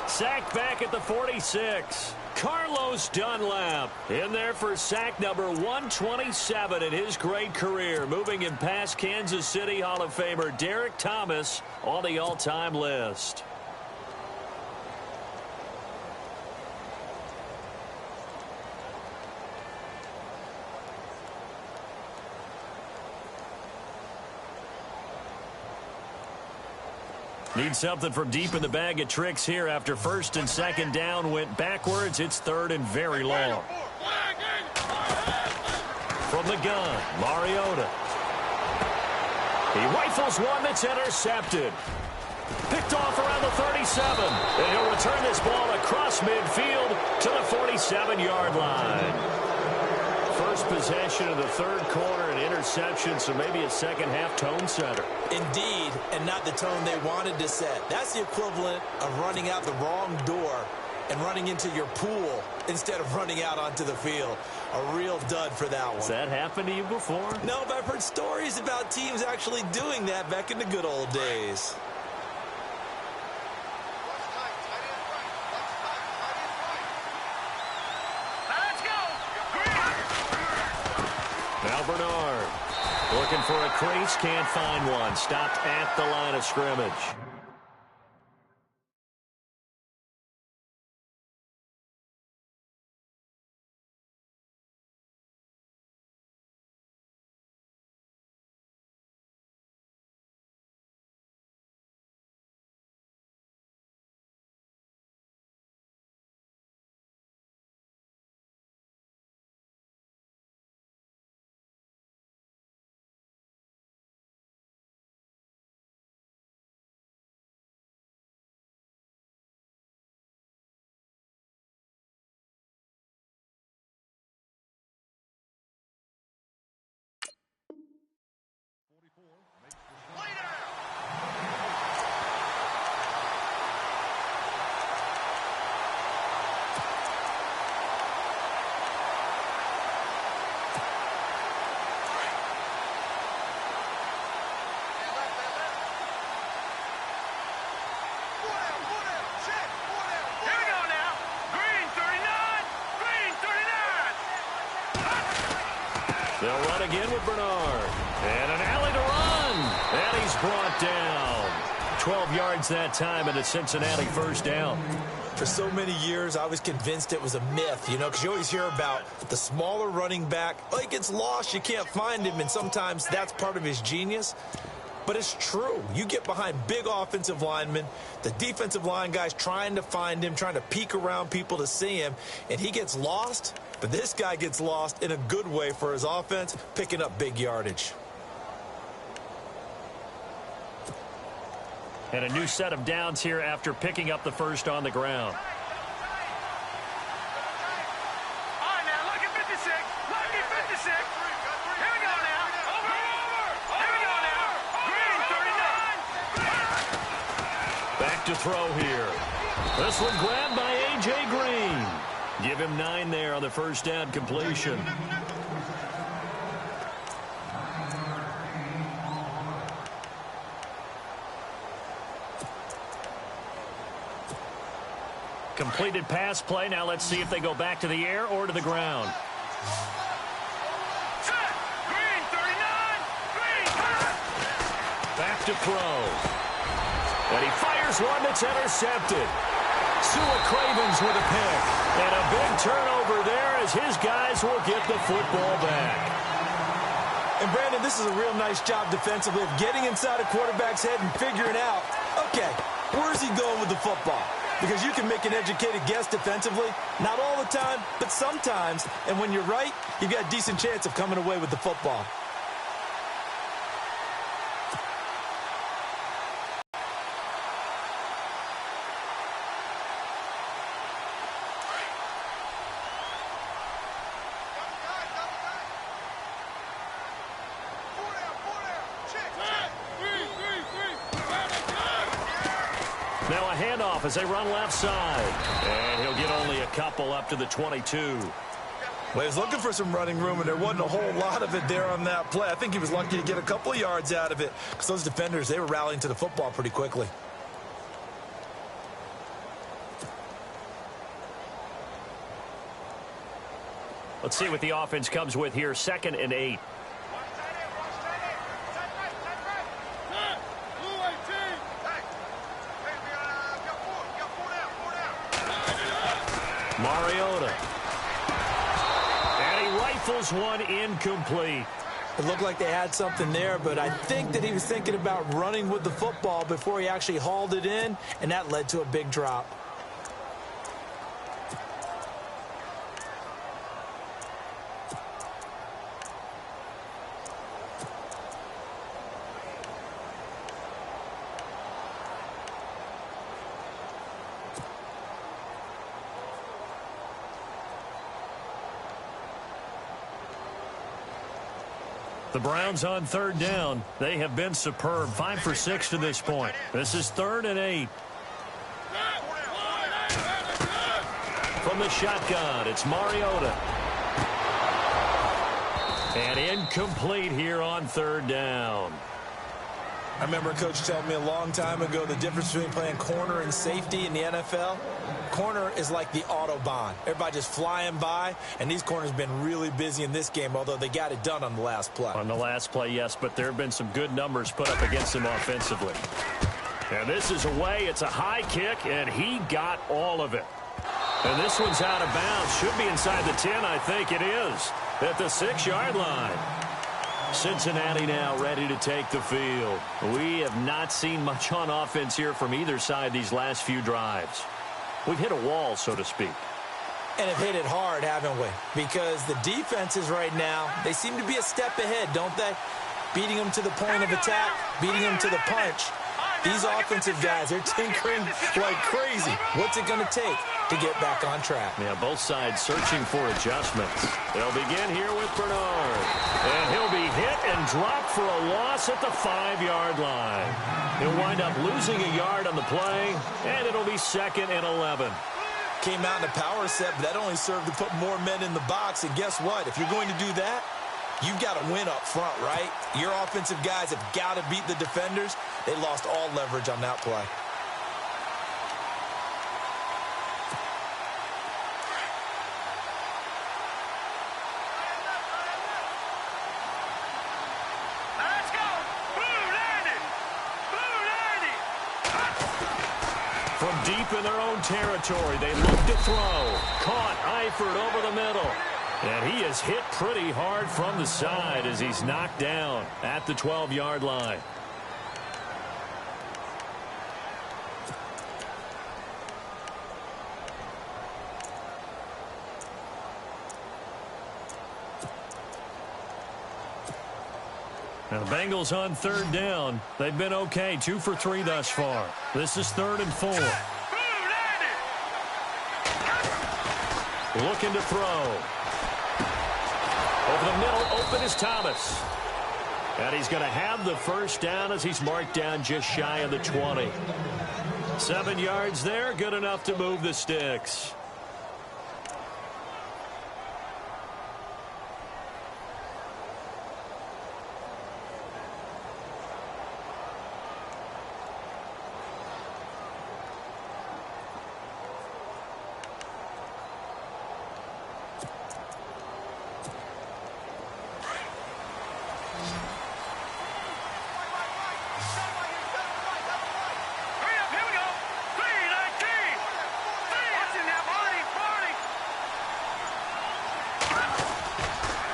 Speaker 3: Sacked back at the 46. Carlos Dunlap in there for sack number 127 in his great career, moving him past Kansas City Hall of Famer Derek Thomas on the all-time list. Need something from deep in the bag of tricks here after 1st and 2nd down went backwards. It's 3rd and very long. From the gun, Mariota. He rifles one that's intercepted. Picked off around the 37. And he'll return this ball across midfield to the 47-yard line. First possession of the 3rd quarter, an interception, so maybe a second-half tone setter.
Speaker 4: Indeed, and not the tone they wanted to set. That's the equivalent of running out the wrong door and running into your pool instead of running out onto the field. A real dud for that one.
Speaker 3: Has that happened to you before?
Speaker 4: No, but I've heard stories about teams actually doing that back in the good old days.
Speaker 3: Now Bernard looking for a crease, can't find one. Stopped at the line of scrimmage. They'll run again with Bernard. And an alley to run. And he's brought down. 12 yards that time and a Cincinnati 1st down.
Speaker 4: For so many years, I was convinced it was a myth, you know, because you always hear about the smaller running back. Oh, he gets lost, you can't find him, and sometimes that's part of his genius. But it's true. You get behind big offensive linemen, the defensive line guys trying to find him, trying to peek around people to see him, and he gets lost. But this guy gets lost in a good way for his offense, picking up big yardage.
Speaker 3: And a new set of downs here after picking up the first on the ground. to throw here. This one grabbed by A.J. Green. Give him 9 there on the first down completion. Completed pass play. Now let's see if they go back to the air or to the ground. Back to throw. And he fires one that's intercepted. Sua Cravens with a pick. And a big turnover there as his guys will get the football back.
Speaker 4: And Brandon, this is a real nice job defensively of getting inside a quarterback's head and figuring out, okay, where's he going with the football? Because you can make an educated guess defensively. Not all the time, but sometimes. And when you're right, you've got a decent chance of coming away with the football.
Speaker 3: Now a handoff as they run left side. And he'll get only a couple up to the 22.
Speaker 4: Well, he was looking for some running room, and there wasn't a whole lot of it there on that play. I think he was lucky to get a couple of yards out of it because those defenders, they were rallying to the football pretty quickly.
Speaker 3: Let's see what the offense comes with here. 2nd and 8. Mariota. And he rifles one incomplete.
Speaker 4: It looked like they had something there, but I think that he was thinking about running with the football before he actually hauled it in, and that led to a big drop.
Speaker 3: The Browns on 3rd down. They have been superb. 5 for 6 to this point. This is 3rd and 8. From the shotgun, it's Mariota. And incomplete here on 3rd down.
Speaker 4: I remember a coach telling me a long time ago the difference between playing corner and safety in the NFL. Corner is like the Autobahn. Everybody just flying by, and these corners have been really busy in this game, although they got it done on the last play.
Speaker 3: On the last play, yes, but there have been some good numbers put up against him offensively. And this is away. It's a high kick, and he got all of it. And this one's out of bounds. Should be inside the 10, I think it is, at the 6-yard line. Cincinnati now ready to take the field. We have not seen much on offense here from either side these last few drives. We've hit a wall, so to speak.
Speaker 4: And have hit it hard, haven't we? Because the defenses right now, they seem to be a step ahead, don't they? Beating them to the point of attack, beating them to the punch. These offensive guys, they're tinkering like crazy. What's it going to take to get back on track?
Speaker 3: Yeah, both sides searching for adjustments. They'll begin here with Bernard. And he'll be hit and dropped for a loss at the 5-yard line. He'll wind up losing a yard on the play, and it'll be 2nd and 11.
Speaker 4: Came out in a power set, but that only served to put more men in the box. And guess what? If you're going to do that, you've got to win up front, right? Your offensive guys have got to beat the defenders. They lost all leverage on that play.
Speaker 5: Let's go! Blue 90! Blue 90!
Speaker 3: From deep in their own territory, they look to throw. Caught Eifert over the middle. And he is hit pretty hard from the side as he's knocked down at the 12-yard line. Now the Bengals on 3rd down. They've been okay, 2 for 3 thus far. This is 3rd and 4. Looking to throw. Over the middle, open is Thomas. And he's going to have the first down as he's marked down just shy of the 20. 7 yards there, good enough to move the sticks.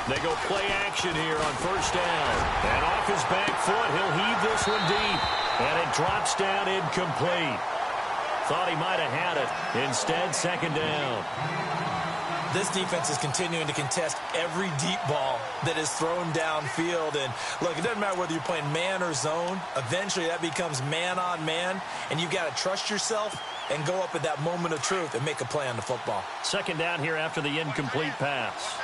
Speaker 3: They go play action here on first down. And off his back foot, he'll heave this one deep. And it drops down incomplete. Thought he might have had it. Instead, second down.
Speaker 4: This defense is continuing to contest every deep ball that is thrown downfield. And, look, it doesn't matter whether you're playing man or zone. Eventually, that becomes man on man. And you've got to trust yourself and go up at that moment of truth and make a play on the football.
Speaker 3: Second down here after the incomplete pass.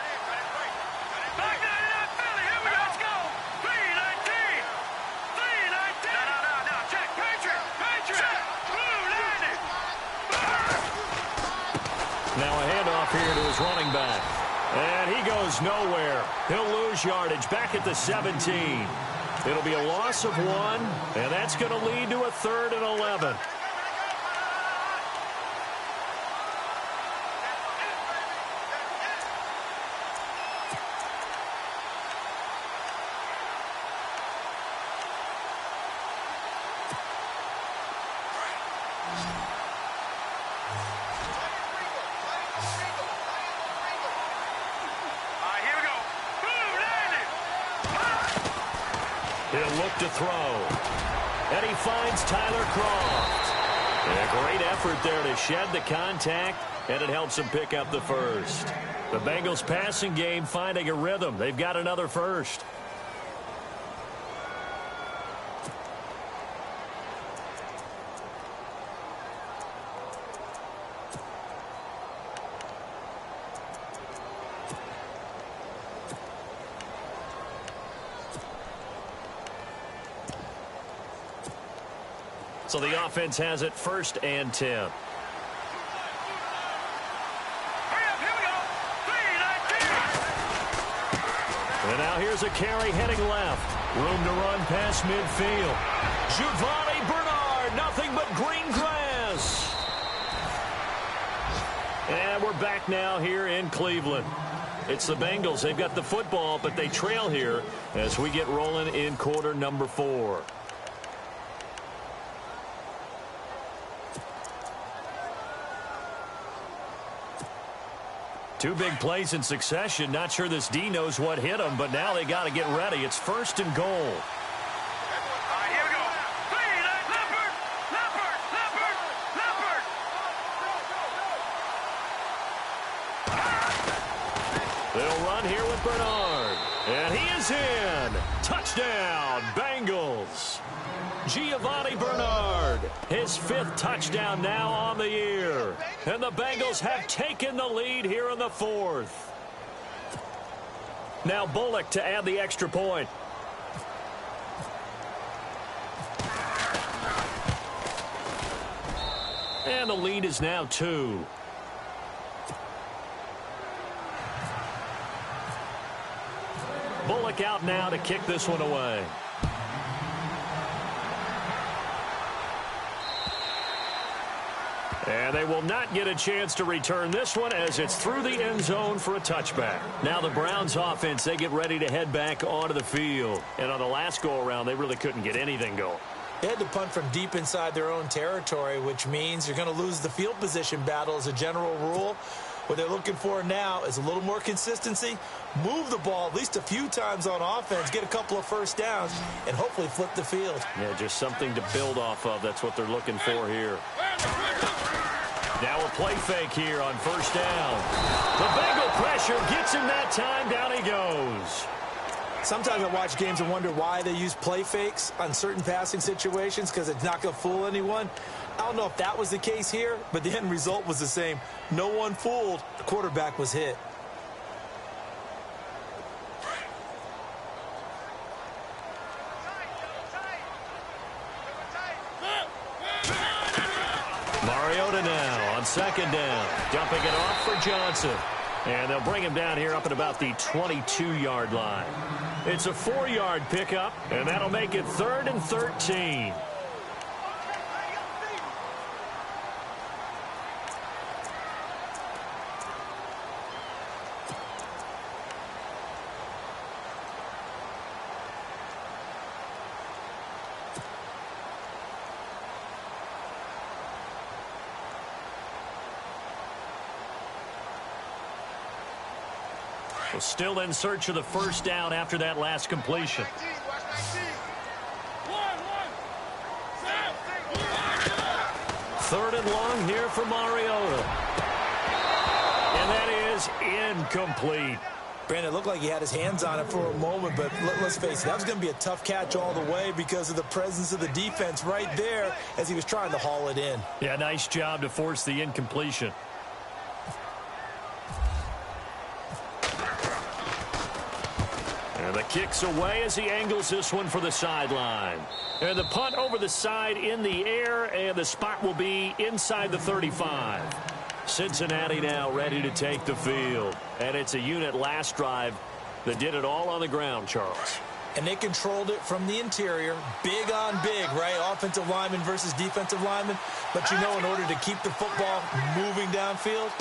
Speaker 3: Now a handoff here to his running back. And he goes nowhere. He'll lose yardage back at the 17. It'll be a loss of 1, and that's going to lead to a 3rd and 11. He'll look to throw. And he finds Tyler Croft. And a great effort there to shed the contact, and it helps him pick up the first. The Bengals passing game finding a rhythm. They've got another first. So the offense has it 1st and 10. And now here's a carry heading left. Room to run past midfield. Giovanni Bernard, nothing but green grass. And we're back now here in Cleveland. It's the Bengals. They've got the football, but they trail here as we get rolling in quarter number 4. Two big plays in succession. Not sure this D knows what hit him, but now they got to get ready. It's 1st and goal.
Speaker 5: Here we go. Leopard.
Speaker 3: They'll run here with Bernard. And he is in. Touchdown, Bengals. Giovanni Bernard, his 5th touchdown now on the year. And the Bengals have taken the lead here in the 4th. Now Bullock to add the extra point. And the lead is now 2. Bullock out now to kick this one away. And they will not get a chance to return this one as it's through the end zone for a touchback. Now the Browns offense, they get ready to head back onto the field. And on the last go-around, they really couldn't get anything going.
Speaker 4: They had to punt from deep inside their own territory, which means you're going to lose the field position battle as a general rule. What they're looking for now is a little more consistency, move the ball at least a few times on offense, get a couple of first downs, and hopefully flip the field.
Speaker 3: Yeah, just something to build off of. That's what they're looking for here. Now a play fake here on first down. The Bengal pressure gets him that time. Down he goes.
Speaker 4: Sometimes I watch games and wonder why they use play fakes on certain passing situations because it's not going to fool anyone. I don't know if that was the case here, but the end result was the same. No one fooled. The quarterback was hit.
Speaker 3: Mariota now on second down. Dumping it off for Johnson. And they'll bring him down here up at about the 22-yard line. It's a 4-yard pickup, and that'll make it 3rd and 13. Well, still in search of the first down after that last completion. Third and long here for Mariota. And that is incomplete.
Speaker 4: Brandon, it looked like he had his hands on it for a moment, but let's face it, that was going to be a tough catch all the way because of the presence of the defense right there as he was trying to haul it in.
Speaker 3: Yeah, nice job to force the incompletion. And the kick's away as he angles this one for the sideline. And the punt over the side in the air, and the spot will be inside the 35. Cincinnati now ready to take the field. And it's a unit last drive that did it all on the ground, Charles.
Speaker 4: And they controlled it from the interior. Big on big, right? Offensive lineman versus defensive lineman. But you know, in order to keep the football moving downfield,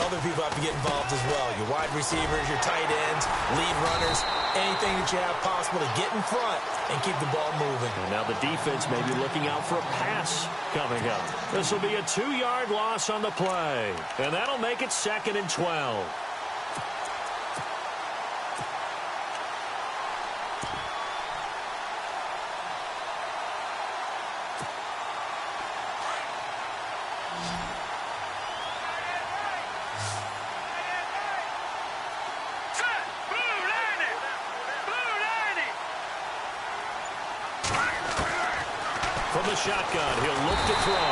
Speaker 4: other people have to get involved as well. Your wide receivers, your tight ends, lead runners, anything that you have possible to get in front and keep the ball moving.
Speaker 3: And now the defense may be looking out for a pass coming up. This will be a 2-yard loss on the play. And that'll make it 2nd and 12. From the shotgun, he'll look to throw.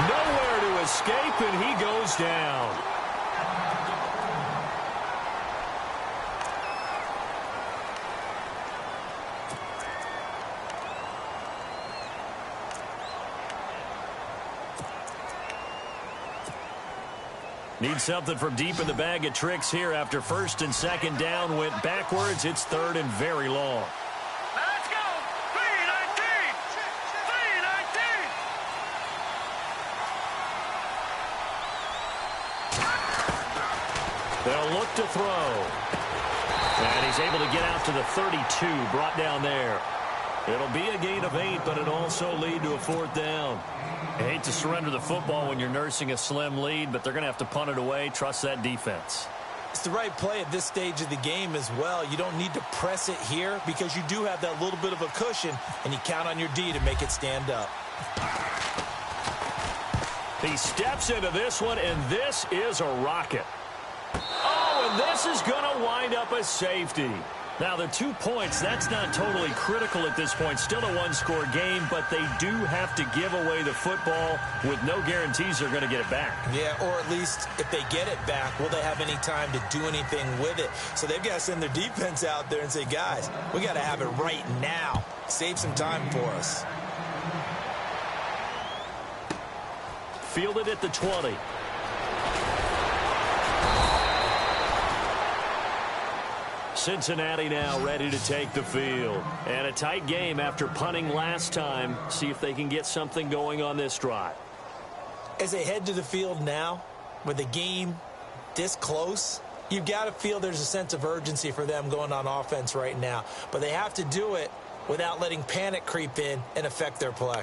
Speaker 3: Nowhere to escape, and he goes down. Need something from deep in the bag of tricks here after 1st and 2nd down went backwards. It's 3rd and very long.
Speaker 5: Let's go! 3-19! 3-19!
Speaker 3: They'll look to throw. And he's able to get out to the 32, brought down there. It'll be a gain of 8, but it'll also lead to a 4th down. I hate to surrender the football when you're nursing a slim lead, but they're going to have to punt it away. Trust that defense.
Speaker 4: It's the right play at this stage of the game as well. You don't need to press it here because you do have that little bit of a cushion, and you count on your D to make it stand up.
Speaker 3: He steps into this one, and this is a rocket. Oh, and this is going to wind up a safety. Now, the 2 points, that's not totally critical at this point. Still a one-score game, but they do have to give away the football with no guarantees they're going to get it back.
Speaker 4: Yeah, or at least if they get it back, will they have any time to do anything with it? So they've got to send their defense out there and say, guys, we got to have it right now. Save some time for us.
Speaker 3: Fielded at the 20. Cincinnati now ready to take the field. And a tight game after punting last time. See if they can get something going on this drive.
Speaker 4: As they head to the field now, with the game this close, you've got to feel there's a sense of urgency for them going on offense right now. But they have to do it without letting panic creep in and affect their play.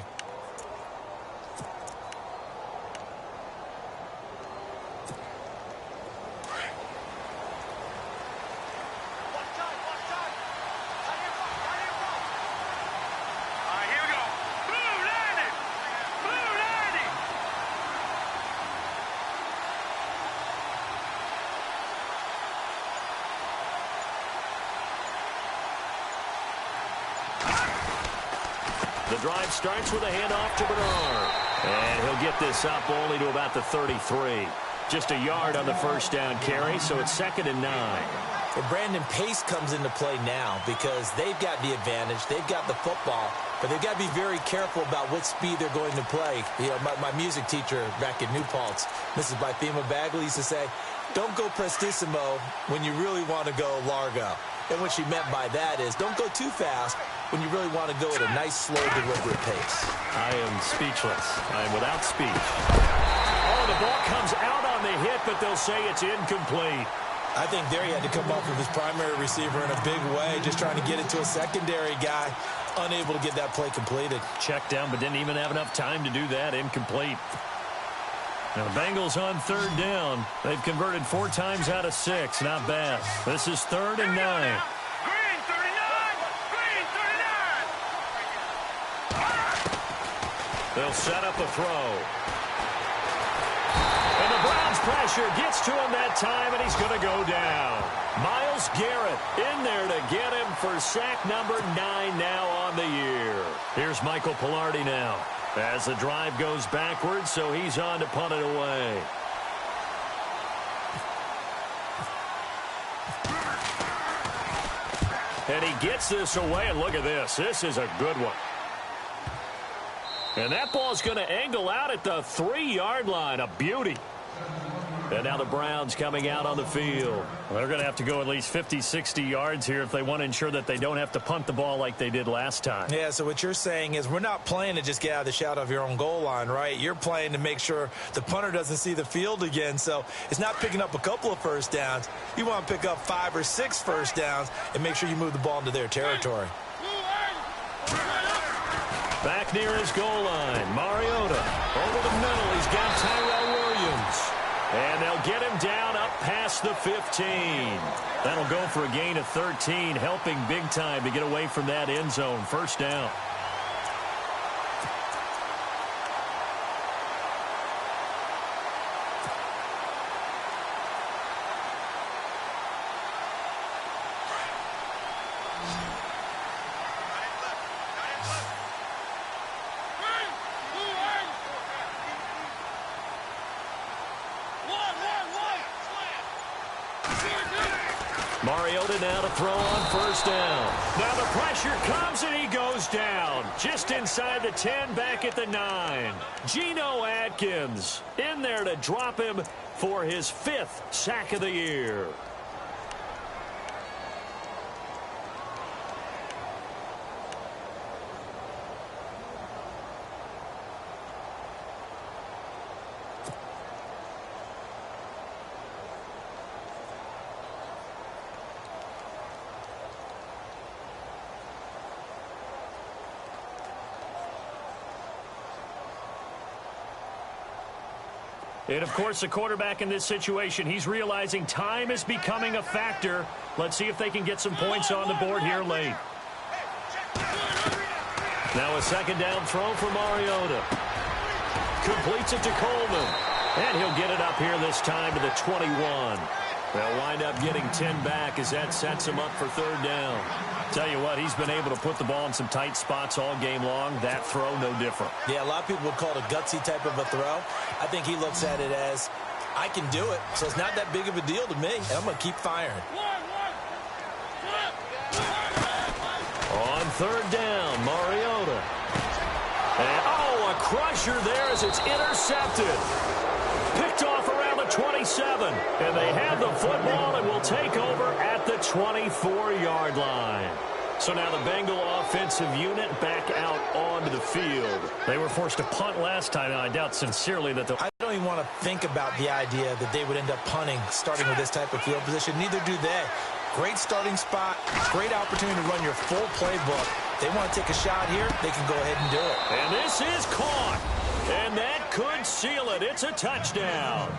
Speaker 3: The drive starts with a handoff to Bernard. And he'll get this up only to about the 33. Just a yard on the first down carry, so it's 2nd and 9.
Speaker 4: Well, Brandon, pace comes into play now because they've got the advantage. They've got the football. but they've got to be very careful about what speed they're going to play. You know, my music teacher back in New Paltz, Mrs. Bythema Bagley, used to say, don't go prestissimo when you really want to go largo. And what she meant by that is don't go too fast when you really want to go at a nice, slow, deliberate pace.
Speaker 3: I am speechless. I am without speech. Oh, the ball comes out on the hit, but they'll say it's incomplete.
Speaker 4: I think there he had to come up with his primary receiver in a big way, just trying to get it to a secondary guy, unable to get that play completed.
Speaker 3: Checked down, but didn't even have enough time to do that. Incomplete. Now the Bengals on third down. They've converted 4 times out of 6. Not bad. This is 3rd and 9.
Speaker 5: Green 39! Green 39!
Speaker 3: They'll set up a throw. And the Browns pressure gets to him that time, and he's going to go down. Myles Garrett in there to get him for sack number 9 now on the year. Here's Michael Pilardi now as the drive goes backwards, so he's on to punt it away. And he gets this away, and look at this. This is a good one. And that ball's going to angle out at the 3-yard line. A beauty. And now the Browns coming out on the field. They're going to have to go at least 50, 60 yards here if they want to ensure that they don't have to punt the ball like they did last time.
Speaker 4: Yeah, so what you're saying is we're not playing to just get out of the shadow of your own goal line, right? You're playing to make sure the punter doesn't see the field again. So it's not picking up a couple of first downs. You want to pick up 5 or 6 first downs and make sure you move the ball into their territory.
Speaker 3: Back near his goal line, Mariota over the middle. He's got Tyrell Williams. And they'll get him down up past the 15. That'll go for a gain of 13, helping big time to get away from that end zone. First down. Mariota now to throw on first down. Now the pressure comes and he goes down. Just inside the 10, back at the 9. Geno Atkins in there to drop him for his 5th sack of the year. And, of course, the quarterback in this situation, he's realizing time is becoming a factor. Let's see if they can get some points on the board here late. Now a second down throw for Mariota. Completes it to Coleman. And he'll get it up here this time to the 21. They'll wind up getting 10 back as that sets him up for third down. Tell you what, he's been able to put the ball in some tight spots all game long. That throw, no different.
Speaker 4: Yeah, a lot of people would call it a gutsy type of a throw. I think he looks at it as, I can do it, so it's not that big of a deal to me, and I'm going to keep firing.
Speaker 3: On third down, Mariota. And, oh, a crusher there as it's intercepted. Picked off around the 27. And they have the football and will take over at the 24-yard line. So now the Bengal offensive unit back out onto the field. They were forced to punt last time, and I doubt sincerely that I
Speaker 4: don't even want to think about the idea that they would end up punting starting with this type of field position. Neither do they. Great starting spot, great opportunity to run your full playbook. They want to take a shot here, they can go ahead and do it.
Speaker 3: And this is caught. And that could seal it. It's a touchdown.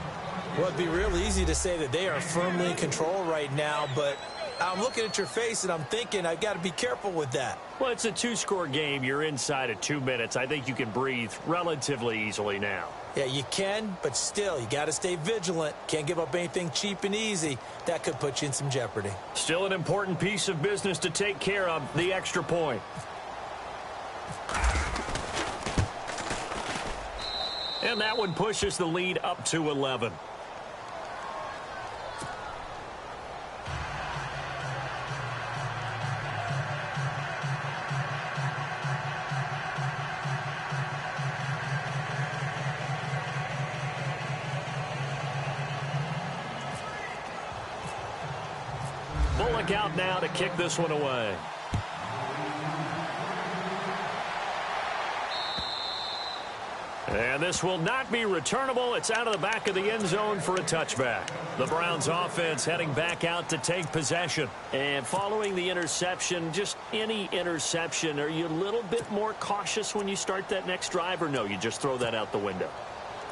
Speaker 4: Well, it'd be real easy to say that they are firmly in control right now, but I'm looking at your face and I'm thinking I've got to be careful with that.
Speaker 3: Well, it's a 2-score game. You're inside of 2 minutes. I think you can breathe relatively easily now.
Speaker 4: Yeah, you can, but still, you got to stay vigilant. Can't give up anything cheap and easy. That could put you in some jeopardy.
Speaker 3: Still an important piece of business to take care of, the extra point. And that one pushes the lead up to 11. look out now to kick this one away. And this will not be returnable. It's out of the back of the end zone for a touchback. The Browns offense heading back out to take possession.
Speaker 6: And following the interception, just any interception, are you a little bit more cautious when you start that next drive, or no, you just throw that out the window?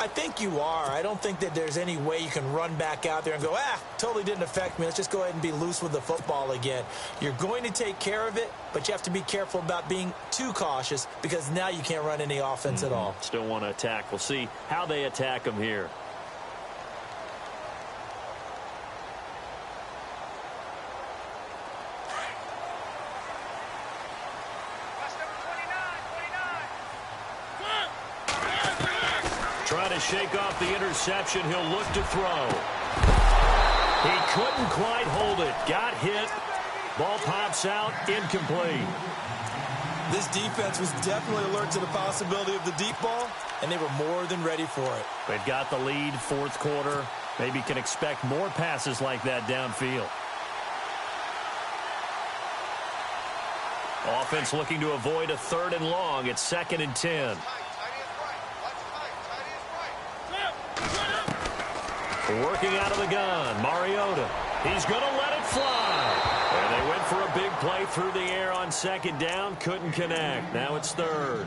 Speaker 4: I think you are. I don't think that there's any way you can run back out there and go, totally didn't affect me. Let's just go ahead and be loose with the football again. You're going to take care of it, but you have to be careful about being too cautious because now you can't run any offense at all.
Speaker 6: Still want to attack. We'll see how they attack them here.
Speaker 3: Trying to shake off the interception. He'll look to throw. He couldn't quite hold it. Got hit. Ball pops out. Incomplete.
Speaker 4: This defense was definitely alert to the possibility of the deep ball, and they were more than ready for it.
Speaker 3: They've got the lead, fourth quarter. Maybe can expect more passes like that downfield. Offense looking to avoid a 3rd and long. It's 2nd and 10. Working out of the gun, Mariota. He's going to let it fly. And they went for a big play through the air on 2nd down. Couldn't connect. Now it's 3rd.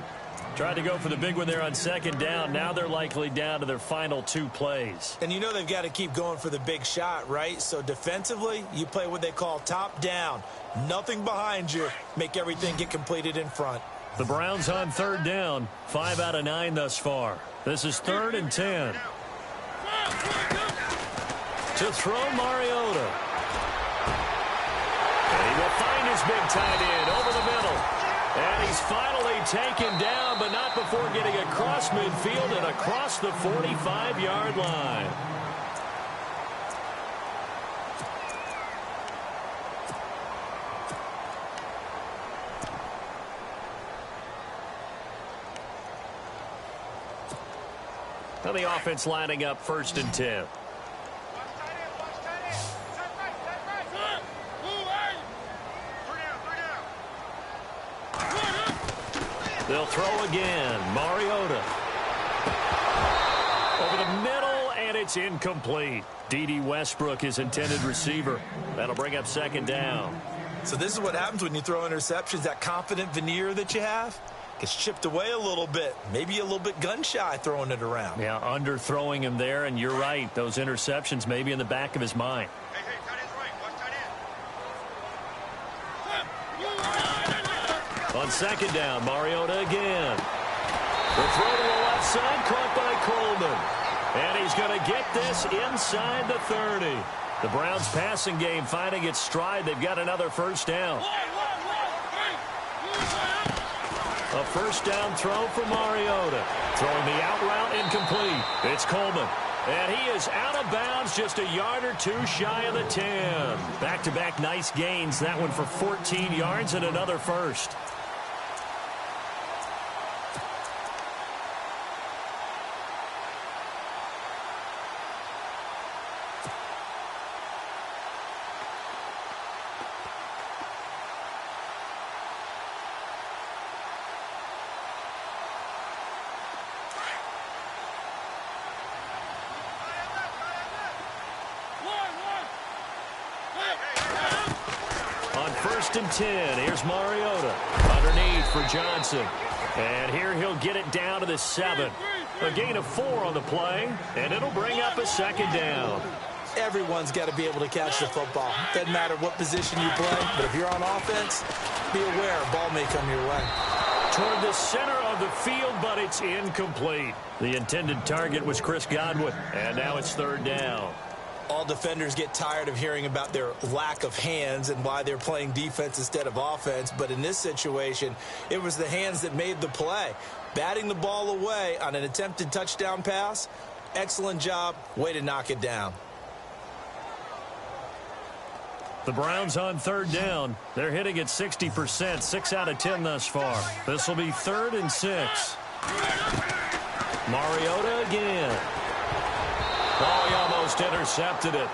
Speaker 3: Tried to go for the big one there on 2nd down. Now they're likely down to their final 2 plays.
Speaker 4: And you know they've got to keep going for the big shot, right? So defensively, you play what they call top down. Nothing behind you. Make everything get completed in front.
Speaker 3: The Browns on 3rd down. 5 out of 9 thus far. This is 3rd and 10. To throw, Mariota. And he will find his big tight end over the middle. And he's finally taken down, but not before getting across midfield and across the 45-yard line. Now the offense lining up 1st and 10. They'll throw again. Mariota. Over the middle, and it's incomplete. D.D. Westbrook, his intended receiver. That'll bring up 2nd down.
Speaker 4: So this is what happens when you throw interceptions. That confident veneer that you have gets chipped away a little bit. Maybe a little bit gun-shy throwing it around.
Speaker 3: Yeah, underthrowing him there, and you're right. Those interceptions may be in the back of his mind. On 2nd down, Mariota again. The throw to the left side, caught by Coleman. And he's going to get this inside the 30. The Browns passing game finding its stride. They've got another 1st down. A 1st down throw for Mariota. Throwing the out route incomplete. It's Coleman. And he is out of bounds, just a yard or 2 shy of the 10. Back-to-back nice gains. That one for 14 yards and another 1st. On 1st and 10, here's Mariota. Underneath for Johnson. And here he'll get it down to the 7. A gain of 4 on the play, and it'll bring up a 2nd down.
Speaker 4: Everyone's got to be able to catch the football. Doesn't matter what position you play, but if you're on offense, be aware a ball may come your way.
Speaker 3: Toward the center of the field, but it's incomplete. The intended target was Chris Godwin, and now it's 3rd down.
Speaker 4: All defenders get tired of hearing about their lack of hands and why they're playing defense instead of offense. But in this situation, it was the hands that made the play. Batting the ball away on an attempted touchdown pass, excellent job. Way to knock it down.
Speaker 3: The Browns on 3rd down. They're hitting at 60%, 6 out of 10 thus far. This will be 3rd and 6. Mariota again. Oh, he almost intercepted it.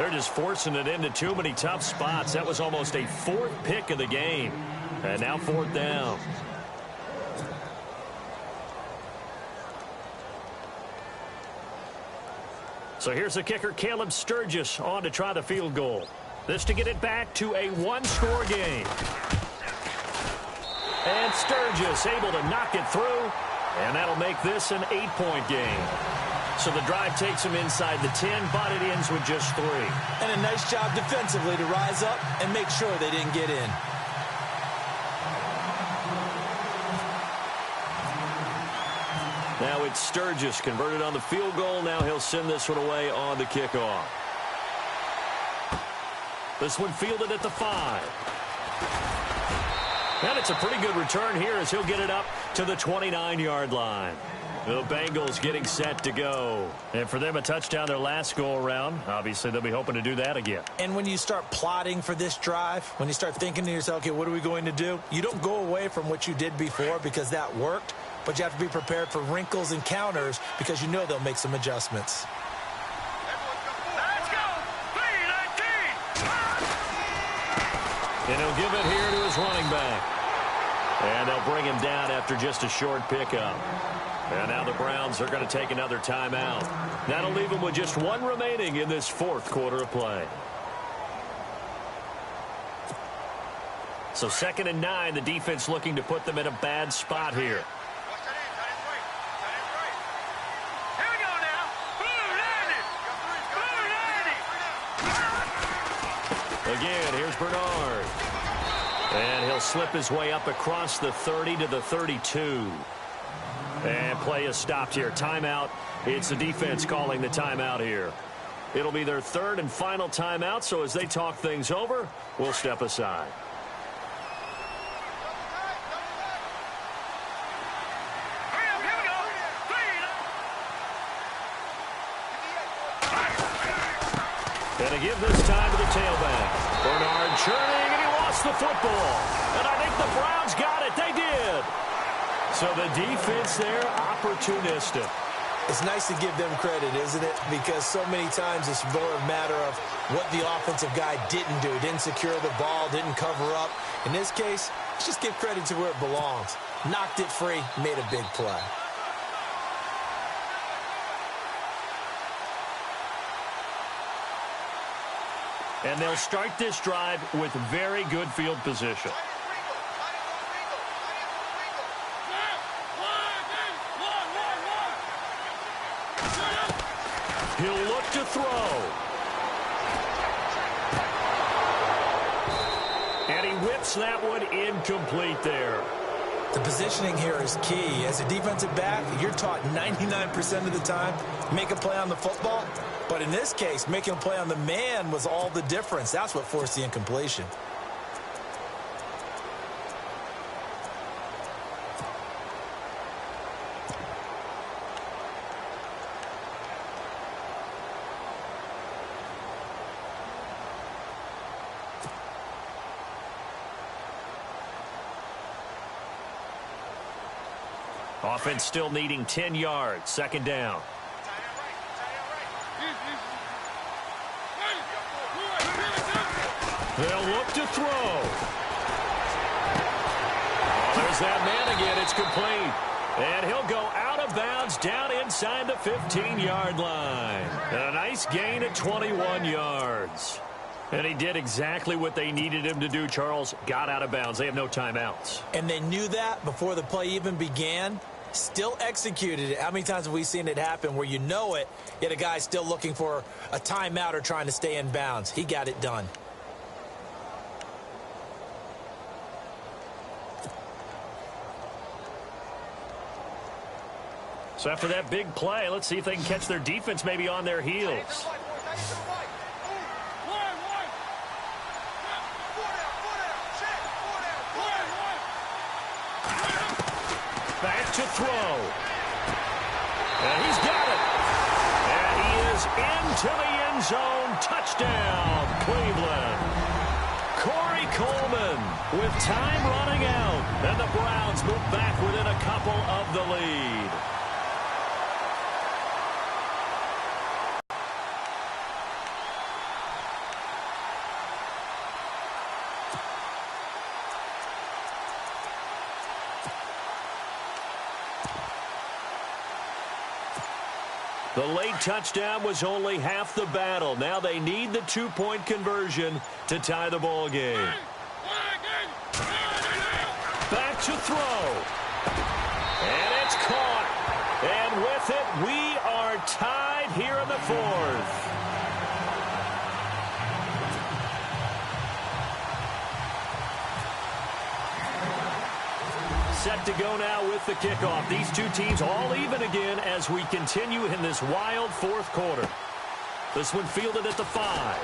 Speaker 6: They're just forcing it into too many tough spots. That was almost a fourth pick of the game. And now fourth down. So here's the kicker, Caleb Sturgis, on to try the field goal. This to get it back to a one-score game. And Sturgis able to knock it through, and that'll make this an 8-point game. So the drive takes them inside the 10, but it ends with just 3.
Speaker 4: And a nice job defensively to rise up and make sure they didn't get in.
Speaker 6: Now it's Sturgis converted on the field goal. Now he'll send this one away on the kickoff. This one fielded at the 5. And it's a pretty good return here as he'll get it up to the 29-yard line. The Bengals getting set to go. And for them, a touchdown their last go-around. Obviously, they'll be hoping to do that again.
Speaker 4: And when you start plotting for this drive, when you start thinking to yourself, okay, what are we going to do? You don't go away from what you did before because that worked. But you have to be prepared for wrinkles and counters because you know they'll make some adjustments.
Speaker 5: Let's go! 3-19!
Speaker 6: And he'll give it here to his running back. And they'll bring him down after just a short pickup. And now the Browns are going to take another timeout. That'll leave them with just one remaining in this fourth quarter of play. So 2nd and 9, the defense looking to put them in a bad spot here. Again, here's Bernard. And he'll slip his way up across the 30 to the 32. And play is stopped here. Timeout. It's the defense calling the timeout here. It'll be their third and final timeout, so as they talk things over, we'll step aside. And to give this time to the tailback. Bernard churning, and he lost the football. And I think the Browns got it. They did. So the defense there, opportunistic.
Speaker 4: It's nice to give them credit, isn't it? Because so many times it's more a matter of what the offensive guy didn't do. Didn't secure the ball, didn't cover up. In this case, let's just give credit to where it belongs. Knocked it free, made a big play.
Speaker 6: And they'll start this drive with very good field position. He'll look to throw. And he whips that one incomplete there.
Speaker 4: The positioning here is key. As a defensive back, you're taught 99% of the time, make a play on the football. But in this case, making a play on the man was all the difference. That's what forced the incompletion.
Speaker 6: Offense still needing 10 yards. 2nd down. They'll look to throw. There's that man again. It's complete. And he'll go out of bounds down inside the 15-yard line. And a nice gain at 21 yards. And he did exactly what they needed him to do, Charles. Got out of bounds. They have no timeouts.
Speaker 4: And they knew that before the play even began. Still executed it. How many times have we seen it happen where you know it, yet a guy's still looking for a timeout or trying to stay in bounds? He got it done.
Speaker 6: So after that big play, let's see if they can catch their defense maybe on their heels. Back to throw. And he's got it. And he is into the end zone. Touchdown, Cleveland. Corey Coleman with time running out. And the Browns move back within a couple of the lead.
Speaker 3: The late touchdown was only half the battle. Now they need the two-point conversion to tie the ball game. Back to throw. And it's caught. And with it, we are tied here in the fourth. Set to go now with the kickoff. These two teams all even again as we continue in this wild fourth quarter. This one fielded at the 5.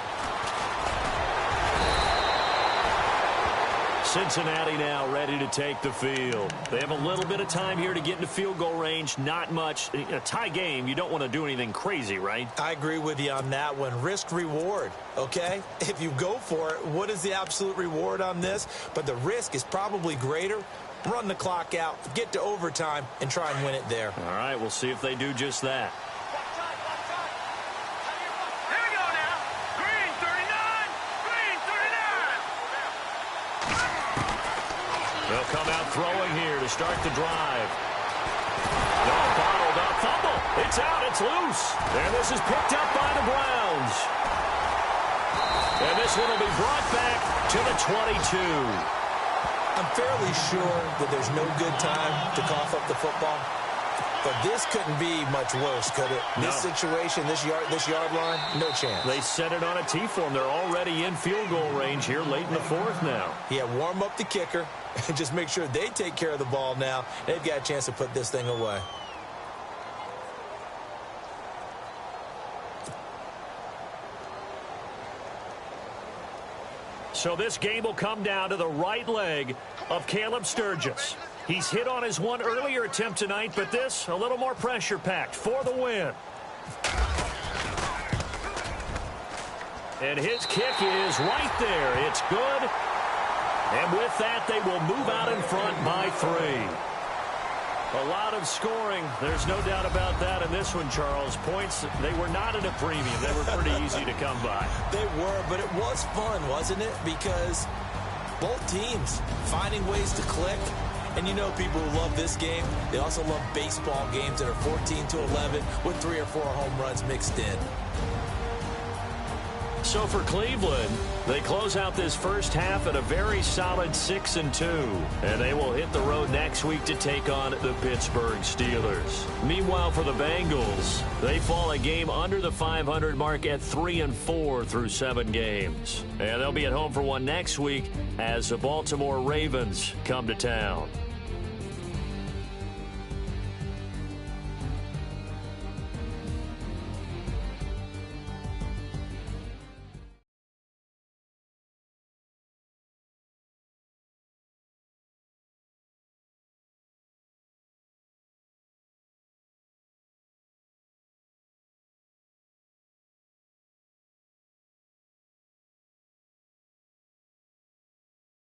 Speaker 3: Cincinnati now ready to take the field. They have a little bit of time here to get into field goal range. Not much. In a tie game, you don't want to do anything crazy, right?
Speaker 4: I agree with you on that one. Risk reward, okay? If you go for it, what is the absolute reward on this? But the risk is probably greater. Run the clock out, get to overtime, and try and win it there.
Speaker 3: All right, we'll see if they do just that.
Speaker 5: Here we go now. Green 39. Green 39.
Speaker 3: They'll come out throwing here to start the drive. No, bottled up. Fumble. It's out. It's loose. And this is picked up by the Browns. And this one will be brought back to the 22.
Speaker 4: I'm fairly sure that there's no good time to cough up the football. But this couldn't be much worse, could it?
Speaker 3: No.
Speaker 4: This situation, this yard line, no chance.
Speaker 3: They set it on a T-form. They're already in field goal range here late in the fourth now.
Speaker 4: Yeah, warm up the kicker and just make sure they take care of the ball now. They've got a chance to put this thing away.
Speaker 3: So this game will come down to the right leg of Caleb Sturgis. He's hit on his one earlier attempt tonight, but this a little more pressure-packed for the win. And his kick is right there. It's good. And with that, they will move out in front by 3. A lot of scoring. There's no doubt about that in this one, Charles. Points, they were not at a premium. They were pretty easy to come by.
Speaker 4: They were, but it was fun, wasn't it? Because both teams finding ways to click. And you know people who love this game, they also love baseball games that are 14-11 with 3 or 4 home runs mixed in.
Speaker 3: So for Cleveland, they close out this first half at a very solid 6-2. And they will hit the road next week to take on the Pittsburgh Steelers. Meanwhile, for the Bengals, they fall a game under the 500 mark at 3-4 through 7 games. And they'll be at home for one next week as the Baltimore Ravens come to town.